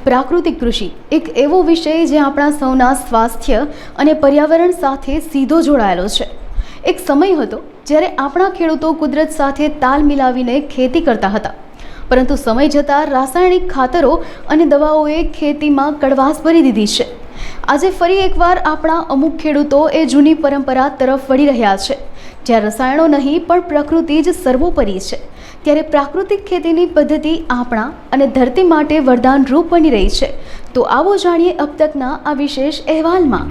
પ્રાકૃતિક કૃષિ એક એવો વિષય જે આપણા સૌના સ્વાસ્થ્ય અને પર્યાવરણ સાથે સીધો જોડાયેલો છે। એક સમય હતો જ્યારે આપણા ખેડૂતો કુદરત સાથે તાલ મિલાવીને ખેતી કરતા હતા, પરંતુ સમય જતાં રાસાયણિક ખાતરો અને દવાઓએ ખેતીમાં કડવાશ ભરી દીધી છે। આજે ફરી એકવાર આપણા અમુક ખેડૂતો એ જૂની પરંપરા તરફ વળી રહ્યા છે, જ્યાં રસાયણો નહીં પણ પ્રકૃતિ જ સર્વોપરી છે। ત્યારે પ્રાકૃતિક ખેતીની પદ્ધતિ આપણા અને ધરતી માટે વરદાન રૂપ બની રહી છે। તો આવો જાણીએ અબ તકના આ વિશેષ અહેવાલમાં।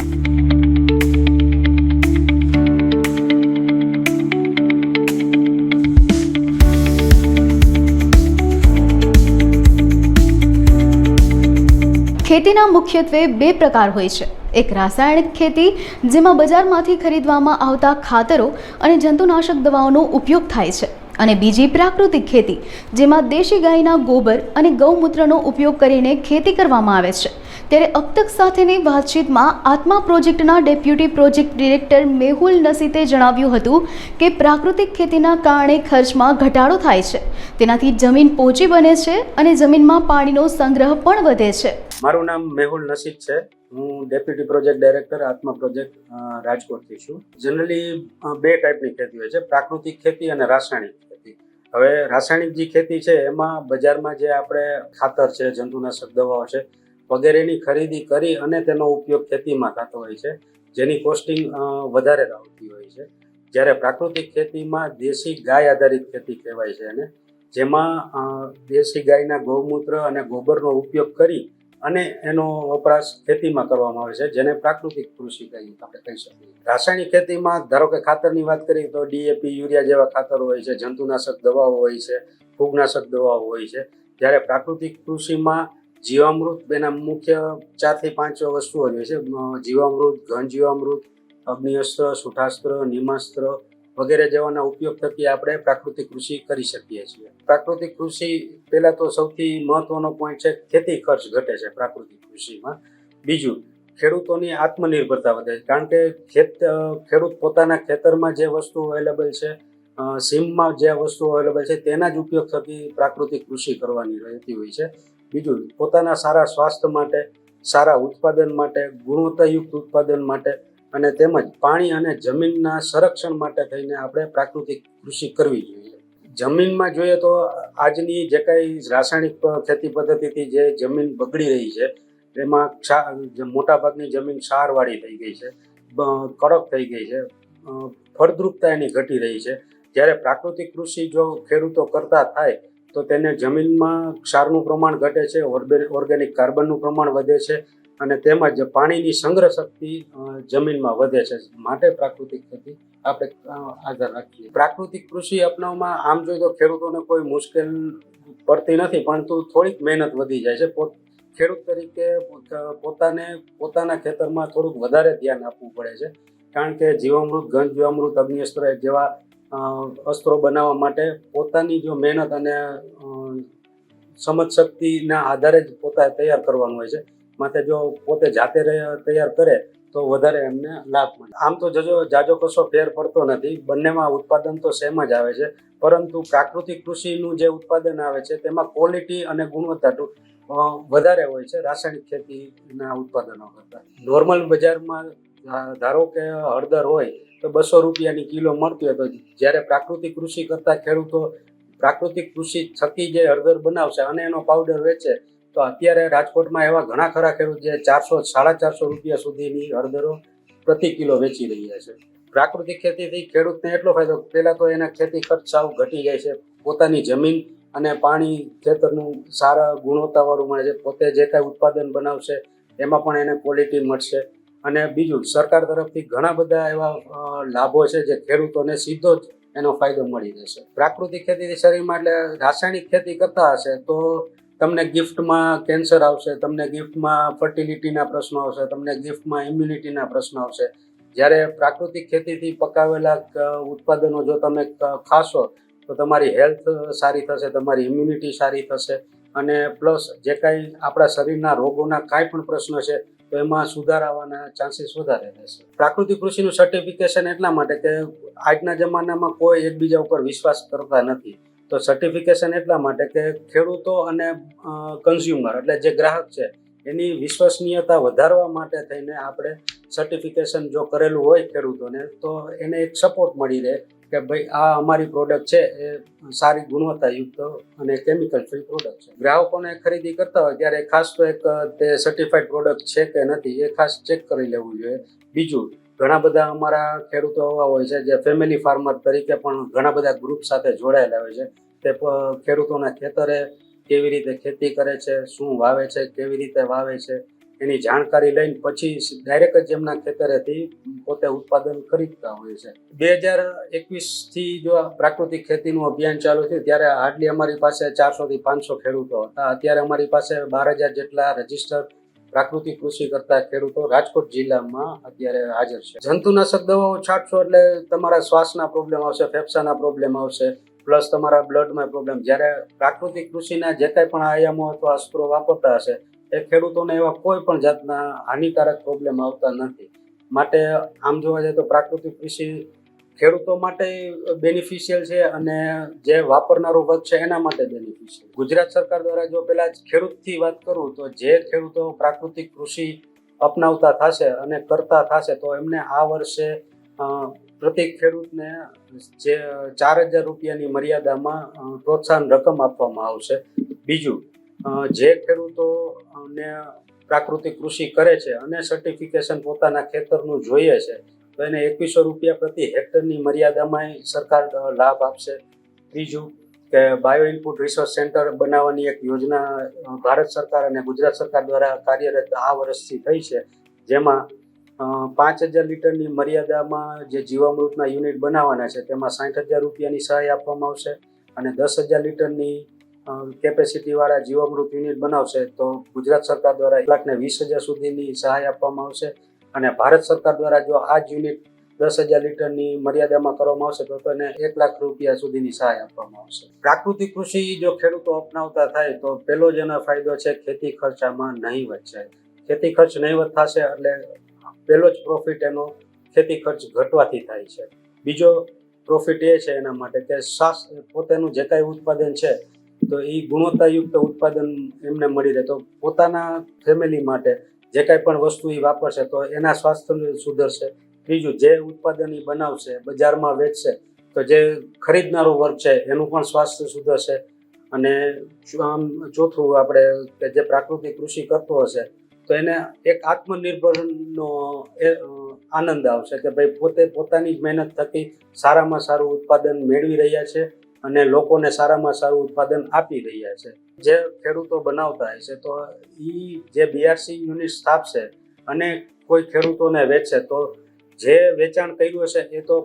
ખેતીના મુખ્યત્વે બે પ્રકાર હોય છે। એક રાસાયણિક ખેતી, જેમાં બજારમાંથી ખરીદવામાં આવતા ખાતરો અને જંતુનાશક દવાઓનો ઉપયોગ થાય છે, અને બીજી પ્રાકૃતિક ખેતી, જેમાં દેશી ગાયના ગોબર અને ગૌમૂત્રનો ઉપયોગ કરીને ખેતી કરવામાં આવે છે। ત્યારે અબ તક સાથેની વાતચીતમાં આત્મા પ્રોજેક્ટના ડેપ્યુટી પ્રોજેક્ટ ડિરેક્ટર મેહુલ નસીતે જણાવ્યું હતું કે પ્રાકૃતિક ખેતીના કારણે ખર્ચમાં ઘટાડો થાય છે, તેનાથી જમીન પોચી બને છે અને જમીનમાં પાણીનો સંગ્રહ પણ વધે છે। મારું નામ મેહુલ નસીદ છે। હું ડેપ્યુટી પ્રોજેક્ટ ડાયરેક્ટર આત્મા પ્રોજેક્ટ રાજકોટથી છું। જનરલી બે ટાઈપની ખેતી હોય છે, પ્રાકૃતિક ખેતી અને રાસાયણિક ખેતી। હવે રાસાયણિક જે ખેતી છે એમાં બજારમાં જે આપણે ખાતર છે, જંતુનાશક દવાઓ છે વગેરેની ખરીદી કરી અને તેનો ઉપયોગ ખેતીમાં થતો હોય છે, જેની કોસ્ટિંગ વધારે આવતી હોય છે। જ્યારે પ્રાકૃતિક ખેતીમાં દેશી ગાય આધારિત ખેતી કહેવાય છે, અને જેમાં દેશી ગાયના ગૌમૂત્ર અને ગોબરનો ઉપયોગ કરી અને એનો વપરાશ ખેતીમાં કરવામાં આવે છે, જેને પ્રાકૃતિક કૃષિ આપણે કહી શકીએ। રાસાયણિક ખેતીમાં ધારો કે ખાતરની વાત કરીએ તો ડીએપી, યુરિયા જેવા ખાતરો હોય છે, જંતુનાશક દવાઓ હોય છે, ફૂગનાશક દવાઓ હોય છે। જ્યારે પ્રાકૃતિક કૃષિમાં જીવામૃત એના મુખ્ય 4 થી 5 વસ્તુઓ હોય છે। જીવામૃત, ઘન જીવામૃત, અગ્નિઅસ્ત્ર, સુઠાસ્ત્ર, નિમાસ્ત્ર વગેરે જેવાના ઉપયોગ થકી આપણે પ્રાકૃતિક કૃષિ કરી શકીએ છીએ। પ્રાકૃતિક કૃષિ પહેલા તો સૌથી મહત્વનો પોઈન્ટ છે, ખેતી ખર્ચ ઘટે છે પ્રાકૃતિક કૃષિમાં। બીજું, ખેડૂતોની આત્મનિર્ભરતા વધે છે, કારણ કે ખેડૂત પોતાના ખેતરમાં જે વસ્તુ અવેલેબલ છે, સીમમાં જે વસ્તુઓ અવેલેબલ છે તેના જ ઉપયોગ થકી પ્રાકૃતિક કૃષિ કરવાની રહેતી હોય છે। બીજું, પોતાના સારા સ્વાસ્થ્ય માટે, સારા ઉત્પાદન માટે, ગુણવત્તાયુક્ત ઉત્પાદન માટે અને તેમજ પાણી અને જમીનના સંરક્ષણ માટે થઈને આપણે પ્રાકૃતિક કૃષિ કરવી જોઈએ। જમીનમાં જોઈએ તો આજની જે કંઈ રાસાયણિક ખેતી પદ્ધતિથી જે જમીન બગડી રહી છે એમાં મોટાભાગની જમીન ક્ષારવાળી થઈ ગઈ છે, કડક થઈ ગઈ છે, ફળદ્રુપતા એની ઘટી રહી છે। જ્યારે પ્રાકૃતિક કૃષિ જો ખેડૂતો કરતા થાય તો તેને જમીનમાં ક્ષારનું પ્રમાણ ઘટે છે, ઓર્ગેનિક કાર્બનનું પ્રમાણ વધે છે અને તેમજ પાણીની સંગ્રહ શક્તિ જમીનમાં વધે છે। માટે પ્રાકૃતિક ખેતી આપણે આધાર રાખીએ। પ્રાકૃતિક કૃષિ અપનાવવામાં આમ જોઈએ તો ખેડૂતોને કોઈ મુશ્કેલ પડતી નથી, પરંતુ થોડીક મહેનત વધી જાય છે। ખેડૂત તરીકે પોતાના ખેતરમાં થોડુંક વધારે ધ્યાન આપવું પડે છે, કારણ કે જીવામૃત, ઘન જીવામૃત, અગ્નિઅસ્ત્ર જેવા અસ્ત્રો બનાવવા માટે પોતાની જો મહેનત અને સમજ શક્તિના આધારે જ પોતા તૈયાર કરવાનું હોય છે। માટે જો પોતે જાતે તૈયાર કરે તો વધારે એમને લાભ મળે। આમ તો જાજો કશો ફેર પડતો નથી, બંનેમાં ઉત્પાદન તો સેમ જ આવે છે, પરંતુ પ્રાકૃતિક કૃષિનું જે ઉત્પાદન આવે છે તેમાં ક્વોલિટી અને ગુણવત્તા વધારે હોય છે રાસાયણિક ખેતીના ઉત્પાદનો કરતાં। નોર્મલ બજારમાં ધારો કે હળદર હોય તો 200 રૂપિયાની કિલો મળતી હોય, તો જ્યારે પ્રાકૃતિક કૃષિ કરતા ખેડૂતો પ્રાકૃતિક કૃષિ થકી જે હળદર બનાવશે અને એનો પાવડર વેચે, તો અત્યારે રાજકોટમાં એવા ઘણા ખરા ખેડૂત જે 400-450 રૂપિયા સુધીની હળદરો પ્રતિ કિલો વેચી રહ્યા છે। પ્રાકૃતિક ખેતીથી ખેડૂતને એટલો ફાયદો, પહેલાં તો એના ખેતી ખર્ચ સાવ ઘટી જાય છે, પોતાની જમીન અને પાણી ખેતરનું સારા ગુણવત્તાવાળું મળે છે, પોતે જે કાંઈ ઉત્પાદન બનાવશે એમાં પણ એને ક્વોલિટી મળશે। અને બીજું, સરકાર તરફથી ઘણા બધા એવા લાભો છે જે ખેડૂતોને સીધો જ એનો ફાયદો મળી રહેશે। પ્રાકૃતિક ખેતીથી શરીરમાં, એટલે રાસાયણિક ખેતી કરતા હશે તો તમને ગિફ્ટમાં કેન્સર આવશે, તમને ગિફ્ટમાં ફર્ટિલિટીના પ્રશ્નો આવશે, તમને ગિફ્ટમાં ઇમ્યુનિટીના પ્રશ્નો આવશે। જ્યારે પ્રાકૃતિક ખેતીથી પકાવેલા ઉત્પાદનો જો તમે ખાશો તો તમારી હેલ્થ સારી થશે, તમારી ઇમ્યુનિટી સારી થશે, અને પ્લસ જે કાંઈ આપણા શરીરના રોગોના કાંઈ પણ પ્રશ્ન છે તો એમાં સુધાર આવવાના ચાન્સીસ વધારે રહેશે। પ્રાકૃતિક કૃષિનું સર્ટિફિકેશન એટલા માટે કે આજના જમાનામાં કોઈ એકબીજા ઉપર વિશ્વાસ કરતા નથી, તો સર્ટિફિકેશન એટલા માટે કે ખેડૂતો અને કન્ઝ્યુમર એટલે જે ગ્રાહક છે એની વિશ્વસનીયતા વધારવા માટે થઈને આપણે સર્ટિફિકેશન જો કરેલું હોય ખેડૂતોને તો એને એક સપોર્ટ મળી રહે કે ભાઈ આ અમારી પ્રોડક્ટ છે એ સારી ગુણવત્તાયુક્ત અને કેમિકલ ફ્રી પ્રોડક્ટ છે. ગ્રાહકોને ખરીદી કરતા હોય ત્યારે ખાસ તો એક તે સર્ટિફાઈડ પ્રોડક્ટ છે કે નથી એ ખાસ ચેક કરી લેવું જોઈએ. બીજું, ઘણા બધા અમારા ખેડૂતો એવા હોય છે જે ફેમિલી ફાર્મર તરીકે પણ ઘણા બધા ગ્રુપ સાથે જોડાયેલા હોય છે. તે ખેડૂતોના ખેતરે કેવી રીતે ખેતી કરે છે, શું વાવે છે, કેવી રીતે વાવે છે એની જાણકારી લઈને પછી ડાયરેક્ટ જ એમના ખેતરેથી પોતે ઉત્પાદન ખરીદતા હોય છે. 2021થી જો પ્રાકૃતિક ખેતીનું અભિયાન ચાલુ થયું ત્યારે હાર્ડલી અમારી પાસે 400 થી 500 ખેડૂતો હતા. અત્યારે અમારી પાસે 12,000 જેટલા રજીસ્ટર પ્રાકૃતિક કૃષિ કરતા ખેડૂતો રાજકોટ જિલ્લામાં અત્યારે હાજર છે. જંતુનાશક દવાઓ છાંટશો એટલે તમારા શ્વાસના પ્રોબ્લેમ આવશે, ફેફસાના પ્રોબ્લેમ આવશે, પ્લસ તમારા બ્લડમાં પ્રોબ્લેમ. જ્યારે પ્રાકૃતિક કૃષિના જે કાંઈ પણ આયામો અથવા અસ્ત્રો વાપરતા હશે એ ખેડૂતોને એવા કોઈ પણ જાતના હાનિકારક પ્રોબ્લેમ આવતા નથી. માટે આમ જોવા જાય તો પ્રાકૃતિક કૃષિ ખેડૂતો માટે બેનિફિશિયલ છે અને જે વાપરનારો વર્ગ છે એના માટે બેનિફિશિયલ. ગુજરાત સરકાર દ્વારા જો પેલા ખેડૂતથી વાત કરું તો જે ખેડૂતો પ્રાકૃતિક કૃષિ અપનાવતા થશે અને કરતા થશે તો એમને આ વર્ષે પ્રતિ ખેડૂતને જે 4,000 રૂપિયાની મર્યાદામાં પ્રોત્સાહન રકમ આપવામાં આવશે. બીજું, જે ખેડૂતોને પ્રાકૃતિક કૃષિ કરે છે અને સર્ટિફિકેશન પોતાના ખેતરનું જોઈએ છે તો એને 2,100 રૂપિયા પ્રતિ હેક્ટરની મર્યાદામાં સરકાર લાભ આપશે. ત્રીજું કે બાયો ઇનપુટ રિસર્ચ સેન્ટર બનાવવાની એક યોજના ભારત સરકાર અને ગુજરાત સરકાર દ્વારા કાર્યરત આ વર્ષથી થઈ છે, જેમાં 5,000 લીટરની મર્યાદામાં જે જીવામૃતના યુનિટ બનાવવાના છે તેમાં 60,000 રૂપિયાની સહાય આપવામાં આવશે અને 10,000 લીટરની કેપેસિટીવાળા જીવામૃત યુનિટ બનાવશે તો ગુજરાત સરકાર દ્વારા 1,20,000 સુધીની સહાય આપવામાં આવશે અને ભારત સરકાર દ્વારા જો આ જ યુનિટ 10,000 લીટરની મર્યાદામાં કરવામાં આવશે તો તેને 1,00,000 રૂપિયા સુધીની સહાય આપવામાં આવશે. પ્રાકૃતિક કૃષિ જો ખેડૂતો અપનાવતા થાય તો પહેલો જ એનો ફાયદો છે ખેતી ખર્ચામાં નહીવત છે. ખેતી ખર્ચ નહીવત થશે એટલે પહેલો જ પ્રોફિટ એનો ખેતી ખર્ચ ઘટવાથી થાય છે. બીજો પ્રોફિટ એ છે એના માટે કે પોતાનું જે કાંઈ ઉત્પાદન છે તો એ ગુણવત્તાયુક્ત ઉત્પાદન એમને મળી રહે તો પોતાના ફેમિલી માટે જે કાંઈ પણ વસ્તુ એ વાપરશે તો એના સ્વાસ્થ્ય સુધરશે. ત્રીજું, જે ઉત્પાદન એ બનાવશે બજારમાં વેચશે તો જે ખરીદનારો વર્ગ છે એનું પણ સ્વાસ્થ્ય સુધરશે. અને ચોથું આપણે કે જે પ્રાકૃતિક કૃષિ કરતો હશે તો એને એક આત્મનિર્ભરનો આનંદ આવશે કે ભાઈ પોતે પોતાની જ મહેનત થકી સારામાં સારું ઉત્પાદન મેળવી રહ્યા છે અને લોકોને સારામાં સારું ઉત્પાદન આપી રહ્યા છે. જે ખેડૂતો બનાવતા હશે તો એ જે બીઆરસી યુનિટ સ્થાપશે અને કોઈ ખેડૂતોને વેચશે તો જે વેચાણ કર્યું હશે એ તો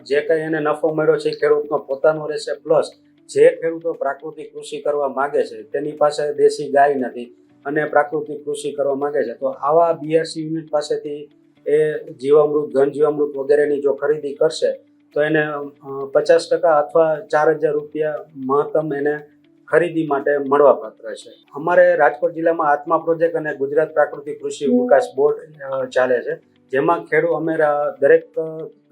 જે કંઈ એને નફો મળ્યો છે એ ખેડૂતનો પોતાનો રહેશે. પ્લસ જે ખેડૂતો પ્રાકૃતિક કૃષિ કરવા માગે છે તેની પાસે દેશી ગાય નથી અને પ્રાકૃતિક કૃષિ કરવા માંગે છે તો આવા બીઆરસી યુનિટ પાસેથી એ જીવામૃત, ઘન જીવામૃત વગેરેની જો ખરીદી કરશે તો એને 50% અથવા 4,000 રૂપિયા મહત્તમ એને ખરીદી માટે મળવાપાત્ર છે. અમારે રાજકોટ જિલ્લામાં આત્મા પ્રોજેક્ટ અને ગુજરાત પ્રાકૃતિક કૃષિ વિકાસ બોર્ડ ચાલે છે, જેમાં અમે દરેક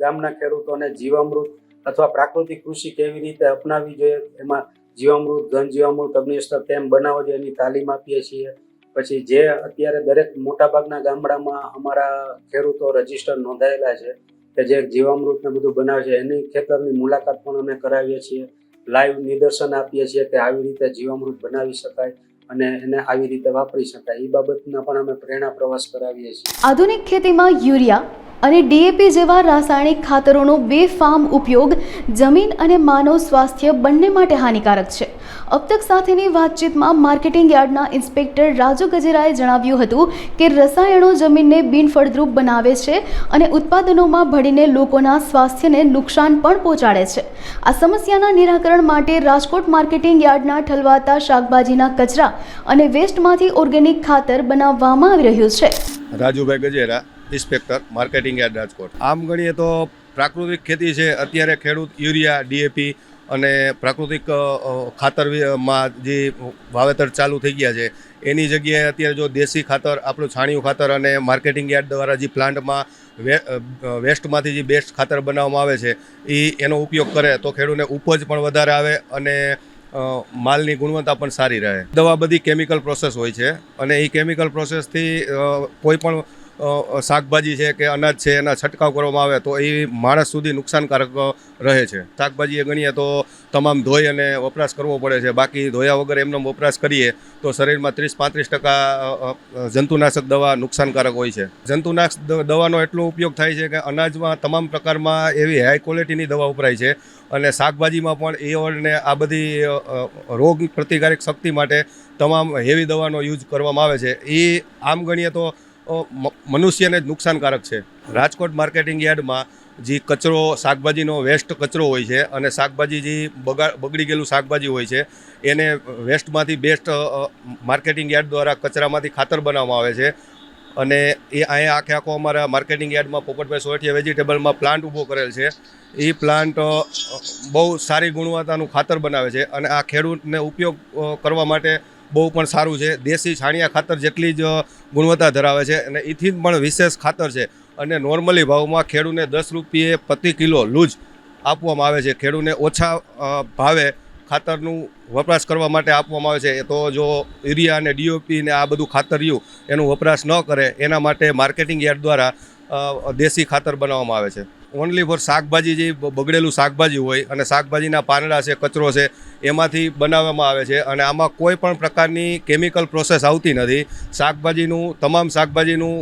ગામના ખેડૂતોને જીવામૃત અથવા પ્રાકૃતિક કૃષિ કેવી રીતે અપનાવવી જોઈએ એમાં જીવામૃત, ઘન જીવામૃત, અગ્નિસ્તર કેમ બનાવવો જોઈએ એની તાલીમ આપીએ છીએ. પછી જે અત્યારે દરેક મોટાભાગના ગામડામાં અમારા ખેડૂતો રજીસ્ટર નોંધાયેલા છે કે જે જીવામૃતને બધું બનાવે છે એની ખેતરની મુલાકાત પણ અમે કરાવીએ છીએ. લાઈવ નિદર્શન આપીએ છીએ કે આવી રીતે જીવામૃત બનાવી શકાય અને એને આવી રીતે વાપરી શકાય. એ બાબતના પણ અમે પ્રેરણા પ્રવાસ કરાવીએ છીએ. આધુનિક ખેતીમાં યુરિયા અને ડીએપી જેવા રાસાયણિક ખાતરોનો બેફામ ઉપયોગ જમીન અને માનવ સ્વાસ્થ્ય બંને માટે હાનિકારક છે. અબતક સાથેની વાતચીતમાં માર્કેટિંગ યાર્ડના ઇન્સ્પેક્ટર રાજુ ગજેરાએ જણાવ્યું હતું કે રસાયણો જમીનને બિનફળદ્રુપ બનાવે છે અને ઉત્પાદનોમાં ભળીને લોકોના સ્વાસ્થ્યને નુકસાન પણ પહોંચાડે છે. આ સમસ્યાના નિરાકરણ માટે રાજકોટ માર્કેટિંગ યાર્ડના ઠલવાતા શાકભાજીના કચરા અને વેસ્ટમાંથી ઓર્ગેનિક ખાતર બનાવવામાં આવી રહ્યું છે. Rajubhai Gajera, inspector, marketing yard, Rajkot. આમ ગણીએ તો પ્રાકૃતિક ખેતી છે અત્યારે ખેડૂત યુરિયા, ડીએપી અને પ્રાકૃતિક ખાતરમાં જે વાવેતર ચાલુ થઈ ગયા છે એની જગ્યાએ અત્યારે જો દેશી ખાતર, આપણું છાણિયું ખાતર અને માર્કેટિંગ યાર્ડ દ્વારા જે પ્લાન્ટમાં વેસ્ટમાંથી જે બેસ્ટ ખાતર બનાવવામાં આવે છે એનો ઉપયોગ કરે તો ખેડૂતને ઉપજ પણ વધારે આવે અને માલની ગુણવત્તા પણ સારી રહે. દવા બધી કેમિકલ પ્રોસેસ હોય છે અને એ કેમિકલ પ્રોસેસથી કોઈ પણ શાકભાજી છે કે અનાજ છે એના છંટકાવ કરવામાં આવે તો એ માણસ સુધી નુકસાનકારક રહે છે. શાકભાજી ગણીએ તો તમામ ધોઈ અને વપરાશ કરવો પડે છે, બાકી ધોયા વગર એમનો વપરાશ કરીએ તો શરીરમાં 30-35% જંતુનાશક દવા નુકસાનકારક હોય છે. જંતુનાશક દવાનો એટલો ઉપયોગ થાય છે કે અનાજમાં તમામ પ્રકારમાં એવી હાઈ ક્વોલિટીની દવા વપરાય છે અને શાકભાજીમાં પણ એઓને આ બધી રોગ પ્રતિકારક શક્તિ માટે તમામ હેવી દવાનો યુઝ કરવામાં આવે છે. એ આમ ગણીએ તો મનુષ્યને જ નુકસાનકારક છે. રાજકોટ માર્કેટિંગ યાર્ડમાં જે કચરો, શાકભાજીનો વેસ્ટ કચરો હોય છે અને શાકભાજી જે બગડી ગયેલું શાકભાજી હોય છે એને વેસ્ટમાંથી બેસ્ટ માર્કેટિંગ યાર્ડ દ્વારા કચરામાંથી ખાતર બનાવવામાં આવે છે અને એ અહીંયા આખો અમારા માર્કેટિંગ યાર્ડમાં પોપટભાઈ સોરઠિયા વેજીટેબલમાં પ્લાન્ટ ઊભો કરેલ છે. એ પ્લાન્ટ બહુ સારી ગુણવત્તાનું ખાતર બનાવે છે અને આ ખેડૂતને ઉપયોગ કરવા માટે બહુ પણ સારું છે. દેશી છાણિયા ખાતર જેટલી જ ગુણવત્તા ધરાવે છે અને એથી પણ વિશેષ ખાતર છે અને નોર્મલી ભાવમાં ખેડૂતને 10 રૂપિયે પ્રતિ કિલો લૂજ આપવામાં આવે છે. ખેડૂતને ઓછા ભાવે ખાતરનું વપરાશ કરવા માટે આપવામાં આવે છે. તો જો યુરિયા અને ડીઓપી ને આ બધું ખાતર રહ્યું એનું વપરાશ ન કરે એના માટે માર્કેટિંગ યાર્ડ દ્વારા દેશી ખાતર બનાવવામાં આવે છે. ઓનલી ફોર શાકભાજી જે બગડેલું શાકભાજી હોય અને શાકભાજીના પાંદડા છે, કચરો છે એમાંથી બનાવવામાં આવે છે અને આમાં કોઈ પણ પ્રકારની કેમિકલ પ્રોસેસ આવતી નથી. તમામ શાકભાજીનું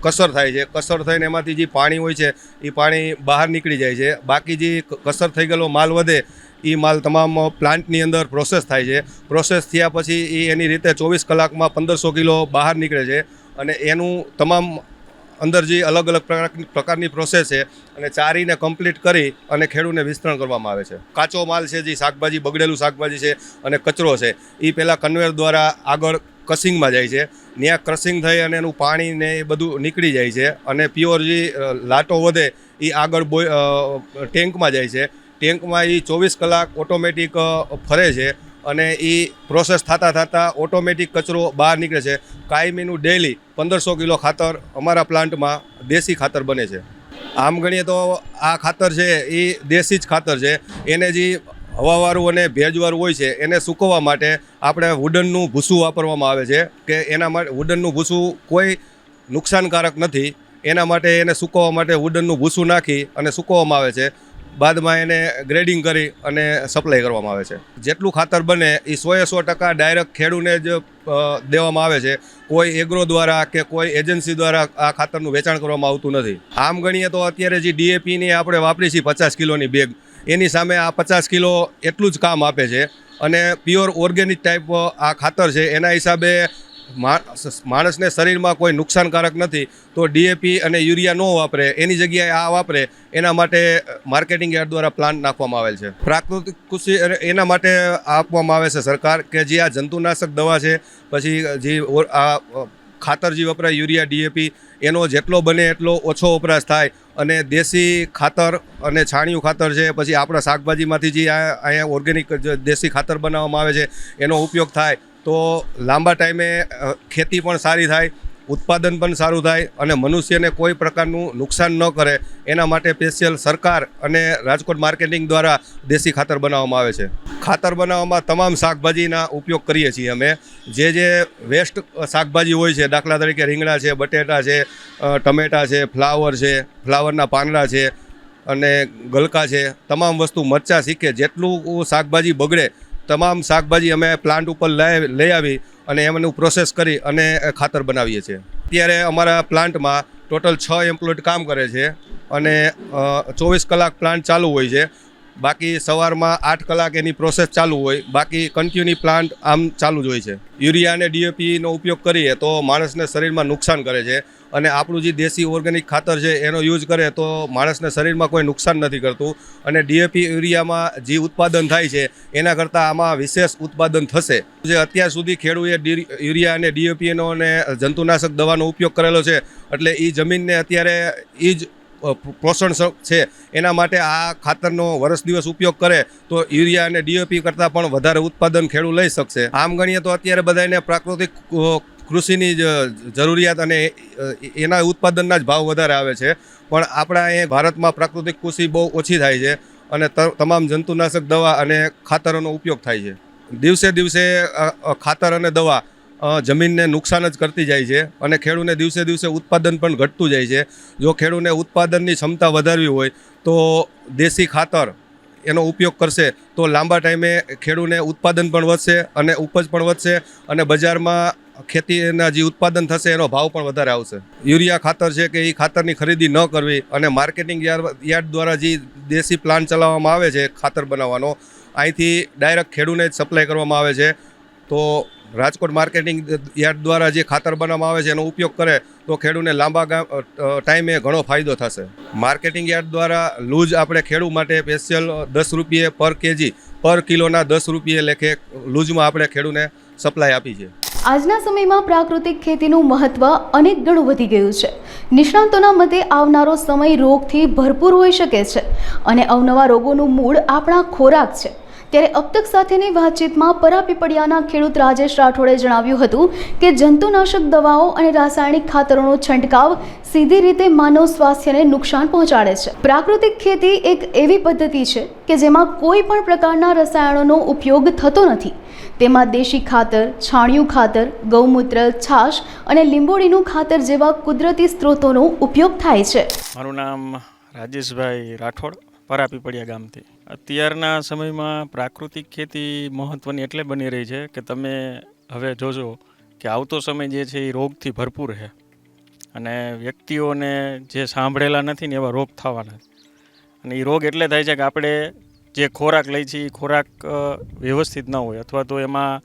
કસર થાય છે. કસર થઈને એમાંથી જે પાણી હોય છે એ પાણી બહાર નીકળી જાય છે. બાકી જે કસર થઈ ગયેલો માલ વધે એ માલ તમામ પ્લાન્ટની અંદર પ્રોસેસ થાય છે. પ્રોસેસ થયા પછી એ એની રીતે 24 કલાકમાં 1500 કિલો બહાર નીકળે છે અને એનું તમામ અંદર જે અલગ અલગ પ્રકારની પ્રોસેસ છે અને ચારીને કમ્પ્લીટ કરી અને ખેડૂતને વિસ્તરણ કરવામાં આવે છે. કાચો માલ છે જે શાકભાજી, બગડેલું શાકભાજી છે અને કચરો છે એ પહેલાં કન્વેયર દ્વારા આગળ ક્રશિંગમાં જાય છે. ત્યાં ક્રશિંગ થઈ અને એનું પાણી ને એ બધું નીકળી જાય છે અને પ્યોર જે લાટો વધે એ આગળ ટેન્કમાં જાય છે. ટેન્કમાં એ 24 કલાક ઓટોમેટિક ફરે છે અને એ પ્રોસેસ થતાં ઓટોમેટિક કચરો બહાર નીકળે છે. કાયમીનું ડેઈલી 1500 કિલો ખાતર અમારા પ્લાન્ટમાં દેશી ખાતર બને છે. આમ ગણીએ તો આ ખાતર છે એ દેશી જ ખાતર છે. એને જે હવાવાળું અને ભેજવાળું હોય છે એને સૂકવવા માટે આપણે વુડનનું ભૂસું વાપરવામાં આવે છે કે એના માટે વુડનનું ભૂસું કોઈ નુકસાનકારક નથી. એના માટે એને સૂકવવા માટે વુડનનું ભૂસું નાખી અને સૂકવવામાં આવે છે. બાદમાં એને ગ્રેડિંગ કરી અને સપ્લાય કરવામાં આવે છે. જેટલું ખાતર બને એ 100% ડાયરેક્ટ ખેડૂને જ દેવામાં આવે છે. કોઈ એગ્રો દ્વારા કે કોઈ એજન્સી દ્વારા આ ખાતરનું વેચાણ કરવામાં આવતું નથી. આમ ગણીએ તો અત્યારે જે ડીએપીની આપણે વાપરી છીએ 50 કિલોની બેગ, એની સામે આ 50 કિલો એટલું જ કામ આપે છે અને પ્યોર ઓર્ગેનિક ટાઈપ આ ખાતર છે. એના હિસાબે માણસને શરીરમાં કોઈ નુકસાનકારક નથી. તો ડીએપી અને યુરિયા ન વાપરે એની જગ્યાએ આ વાપરે એના માટે માર્કેટિંગ યાર્ડ દ્વારા પ્લાન્ટ નાખવામાં આવેલ છે. પ્રાકૃતિક કૃષિ એના માટે આપવામાં આવે છે સરકાર કે જે આ જંતુનાશક દવા છે, પછી જે આ ખાતર જે વપરાય યુરિયા, ડીએપી એનો જેટલો બને એટલો ઓછો વપરાશ થાય અને દેશી ખાતર અને છાણિયું ખાતર છે, પછી આપણા શાકભાજીમાંથી જે અહીંયા ઓર્ગેનિક દેશી ખાતર બનાવવામાં આવે છે એનો ઉપયોગ થાય તો લાંબા ટાઈમે ખેતી પણ સારી થાય, ઉત્પાદન પણ સારું થાય અને મનુષ્યને કોઈ પ્રકારનું નુકસાન ન કરે એના માટે સ્પેશિયલ સરકાર અને રાજકોટ માર્કેટિંગ દ્વારા દેશી ખાતર બનાવવામાં આવે છે. ખાતર બનાવવામાં તમામ શાકભાજીના ઉપયોગ કરીએ છીએ અમે. જે વેસ્ટ શાકભાજી હોય છે, દાખલા તરીકે રીંગણા છે, બટેટા છે, ટમેટા છે, ફ્લાવર છે, ફ્લાવરના પાંદડા છે અને ગલકા છે, તમામ વસ્તુ, મરચાં, શીખે, જેટલું શાકભાજી બગડે તમામ શાકભાજી અમે પ્લાન્ટ ઉપર લઈ આવી અને એમનું પ્રોસેસ કરી અને ખાતર બનાવીએ છીએ. અત્યારે અમારા પ્લાન્ટમાં ટોટલ 6 એમ્પ્લોયડ કામ કરે છે અને 24 કલાક પ્લાન્ટ ચાલુ હોય છે. બાકી સવારમાં 8 કલાક એની પ્રોસેસ ચાલુ હોય, બાકી કન્ટિન્યુ પ્લાન્ટ આમ ચાલુ જ હોય છે. યુરિયા અને ડીએપીનો ઉપયોગ કરીએ તો માણસને શરીરમાં નુકસાન કરે છે અને આપણું જે દેશી ઓર્ગેનિક ખાતર છે એનો યુઝ કરે તો માણસને શરીરમાં કોઈ નુકસાન નથી કરતું અને ડીએપી યુરિયામાં જે ઉત્પાદન થાય છે એના કરતાં આમાં વિશેષ ઉત્પાદન થશે. જે અત્યાર સુધી ખેડૂએ યુરિયા અને ડીએપીનો અને જંતુનાશક દવાનો ઉપયોગ કરેલો છે એટલે એ જમીનને અત્યારે એ જ પોષણ છે એના માટે આ ખાતરનો વર્ષ દિવસ ઉપયોગ કરે તો યુરિયા અને ડીઓપી કરતાં પણ વધારે ઉત્પાદન ખેડૂત લઈ શકશે. આમ ગણીએ તો અત્યારે બધાને પ્રાકૃતિક કૃષિની જરૂરિયાત અને એના ઉત્પાદનના જ ભાવ વધારે આવે છે, પણ આપણા અહીં ભારતમાં પ્રાકૃતિક કૃષિ બહુ ઓછી થાય છે અને તમામ જંતુનાશક દવા અને ખાતરોનો ઉપયોગ થાય છે. દિવસે દિવસે ખાતર અને દવા જમીનને નુકસાન જ કરતી જાય છે અને ખેડૂતને દિવસે દિવસે ઉત્પાદન પણ ઘટતું જાય છે. જો ખેડૂતને ઉત્પાદનની ક્ષમતા વધારવી હોય તો દેશી ખાતર એનો ઉપયોગ કરશે તો લાંબા ટાઈમે ખેડૂતને ઉત્પાદન પણ વધશે અને ઉપજ પણ વધશે અને બજારમાં ખેતીના જે ઉત્પાદન થશે એનો ભાવ પણ વધારે આવશે. યુરિયા ખાતર છે કે એ ખાતરની ખરીદી ન કરવી અને માર્કેટિંગ યાર્ડ દ્વારા જે દેશી પ્લાન્ટ ચલાવવામાં આવે છે ખાતર બનાવવાનો, અહીંથી ડાયરેક્ટ ખેડૂતને જ સપ્લાય કરવામાં આવે છે. તો રાજકોટ માર્કેટિંગ યાર્ડ દ્વારા જે ખાતર બનાવવામાં આવે છે એનો ઉપયોગ કરે તો ખેડૂતને લાંબા ટાઈમે ઘણો ફાયદો થશે. માર્કેટિંગ યાર્ડ દ્વારા લૂઝ આપણે ખેડૂત માટે સ્પેશિયલ 10 રૂપિયે પર કેજી પર કિલોના 10 રૂપિયે લેખે લૂઝમાં આપણે ખેડૂતને સપ્લાય આપી છે. આજના સમયમાં પ્રાકૃતિક ખેતીનું મહત્વ અનેક ગણું વધી ગયું છે. નિષ્ણાંતોના મતે આવનારો સમય રોગથી ભરપૂર હોઈ શકે છે અને અવનવા રોગોનું મૂળ આપણા ખોરાક છે. ત્યારે અબ તક સાથેની વાતચીતમાં પરાપીપળિયાના ખેડૂત રાજેશ રાઠોડે જણાવ્યું હતું કે જંતુનાશક દવાઓ અને રાસાયણિક ખાતરોનો છંટકાવ સીધી રીતે માનવ સ્વાસ્થ્યને નુકસાન પહોંચાડે છે. પ્રાકૃતિક ખેતી એક એવી પદ્ધતિ છે કે જેમાં કોઈ પણ પ્રકારના રસાયણોનો ઉપયોગ થતો નથી. તેમાં દેશી ખાતર, છાણિયું ખાતર, ગૌમૂત્ર, છાશ અને લીંબોળીનું ખાતર જેવા કુદરતી સ્ત્રોતોનો ઉપયોગ થાય છે. મારું નામ રાજેશભાઈ રાઠોડ, પરાપીપળિયા ગામથી. અત્યારના સમયમાં પ્રાકૃતિક ખેતી મહત્ત્વની એટલે બની રહી છે કે તમે હવે જોજો કે આવતો સમય જે છે એ રોગથી ભરપૂર છે અને વ્યક્તિઓને જે સાંભળેલા નથી ને એવા રોગ થવાના. અને એ રોગ એટલે થાય છે કે આપણે જે ખોરાક લઈએ છીએ એ ખોરાક વ્યવસ્થિત ન હોય અથવા તો એમાં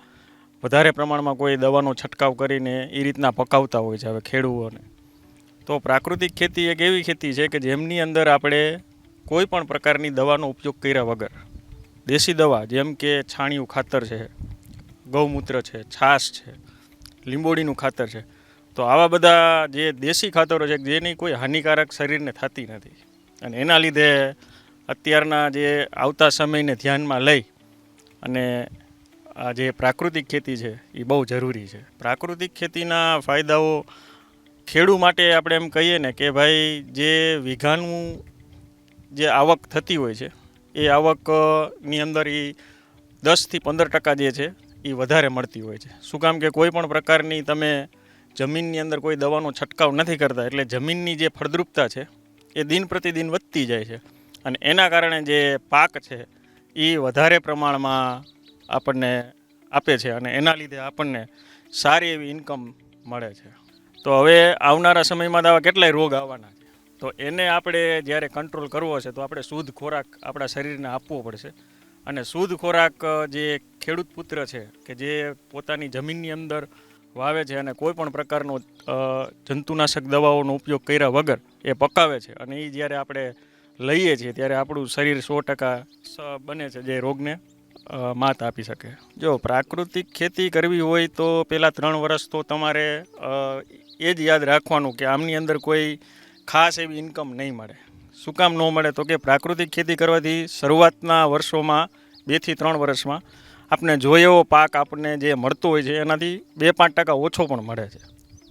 વધારે પ્રમાણમાં કોઈ દવાનો છંટકાવ કરીને એ રીતના પકાવતા હોય છે હવે ખેડૂતોને. તો પ્રાકૃતિક ખેતી એક એવી ખેતી છે કે જેમની અંદર આપણે કોઈ પણ પ્રકારની દવાનો ઉપયોગ કર્યા વગર દેશી દવા જેમ કે છાણિયું ખાતર છે, ગૌમૂત્ર છે, છાશ છે, લીંબોળીનું ખાતર છે, તો આવા બધા જે દેશી ખાતરો છે જેની કોઈ હાનિકારક શરીરને થતી નથી. અને એના લીધે અત્યારના જે આવતા સમયને ધ્યાનમાં લઈ અને આ જે પ્રાકૃતિક ખેતી છે એ બહુ જરૂરી છે. પ્રાકૃતિક ખેતીના ફાયદાઓ ખેડૂત માટે આપણે એમ કહીએ ને કે ભાઈ જે વીઘાનું જે આવક થતી હોય છે એ આવકની અંદર એ 10થી 15% જે છે એ વધારે મળતી હોય છે. શું કામ કે કોઈ પણ પ્રકારની તમે જમીનની અંદર કોઈ દવાનો છંટકાવ નથી કરતા એટલે જમીનની જે ફળદ્રુપતા છે એ દિન પ્રતિદિન વધતી જાય છે અને એના કારણે જે પાક છે એ વધારે પ્રમાણમાં આપણને આપે છે અને એના લીધે આપણને સારી એવી ઇન્કમ મળે છે. તો હવે આવનારા સમયમાં આવા કેટલાય રોગ આવવાના છે, તો એને આપણે જ્યારે કંટ્રોલ કરવો હશે તો આપણે શુદ્ધ ખોરાક આપણા શરીરને આપવો પડશે. અને શુદ્ધ ખોરાક જે ખેડૂત પુત્ર છે કે જે પોતાની જમીનની અંદર વાવે છે અને કોઈ પણ પ્રકારનો જંતુનાશક દવાઓનો ઉપયોગ કર્યા વગર એ પકાવે છે અને એ જ્યારે આપણે લઈએ છીએ ત્યારે આપણું શરીર 100% બને છે જે રોગને માત આપી શકે. જો પ્રાકૃતિક ખેતી કરવી હોય તો પહેલાં 3 વર્ષ તો તમારે એ જ યાદ રાખવાનું કે આમની અંદર કોઈ ખાસ એવી ઇન્કમ નહીં મળે. શું કામ ન મળે તો કે પ્રાકૃતિક ખેતી કરવાથી શરૂઆતના વર્ષોમાં 2 થી 3 વર્ષમાં આપણે જોઈએ એવો પાક આપણને જે મળતો હોય છે એનાથી 2-5% ઓછો પણ મળે છે.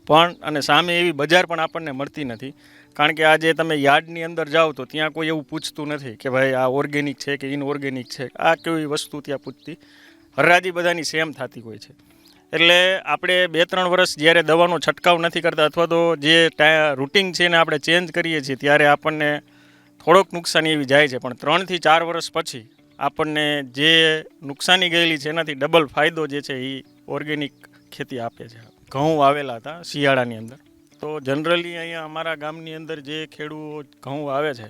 પણ અને સામે એવી બજાર પણ આપણને મળતી નથી, કારણ કે આ જે તમે યાર્ડની અંદર જાઓ તો ત્યાં કોઈ એવું પૂછતું નથી કે ભાઈ આ ઓર્ગેનિક છે કે ઇનઓર્ગેનિક છે, આ કેવી વસ્તુ ત્યાં પૂછતી. હરાજી બધાની સેમ થતી હોય છે. એટલે આપણે 2-3 વર્ષ જ્યારે દવાનો છંટકાવ નથી કરતા અથવા તો જે રૂટિન છે ને આપણે ચેન્જ કરીએ છીએ ત્યારે આપણને થોડોક નુકસાની એવી જાય છે, પણ 3 થી 4 વર્ષ પછી આપણને જે નુકસાની ગયેલી છે એનાથી ડબલ ફાયદો જે છે એ ઓર્ગેનિક ખેતી આપે છે. ઘઉં વાવેલા હતા શિયાળાની અંદર, તો જનરલી અહીંયા અમારા ગામની અંદર જે ખેડૂતો ઘઉં વાવે છે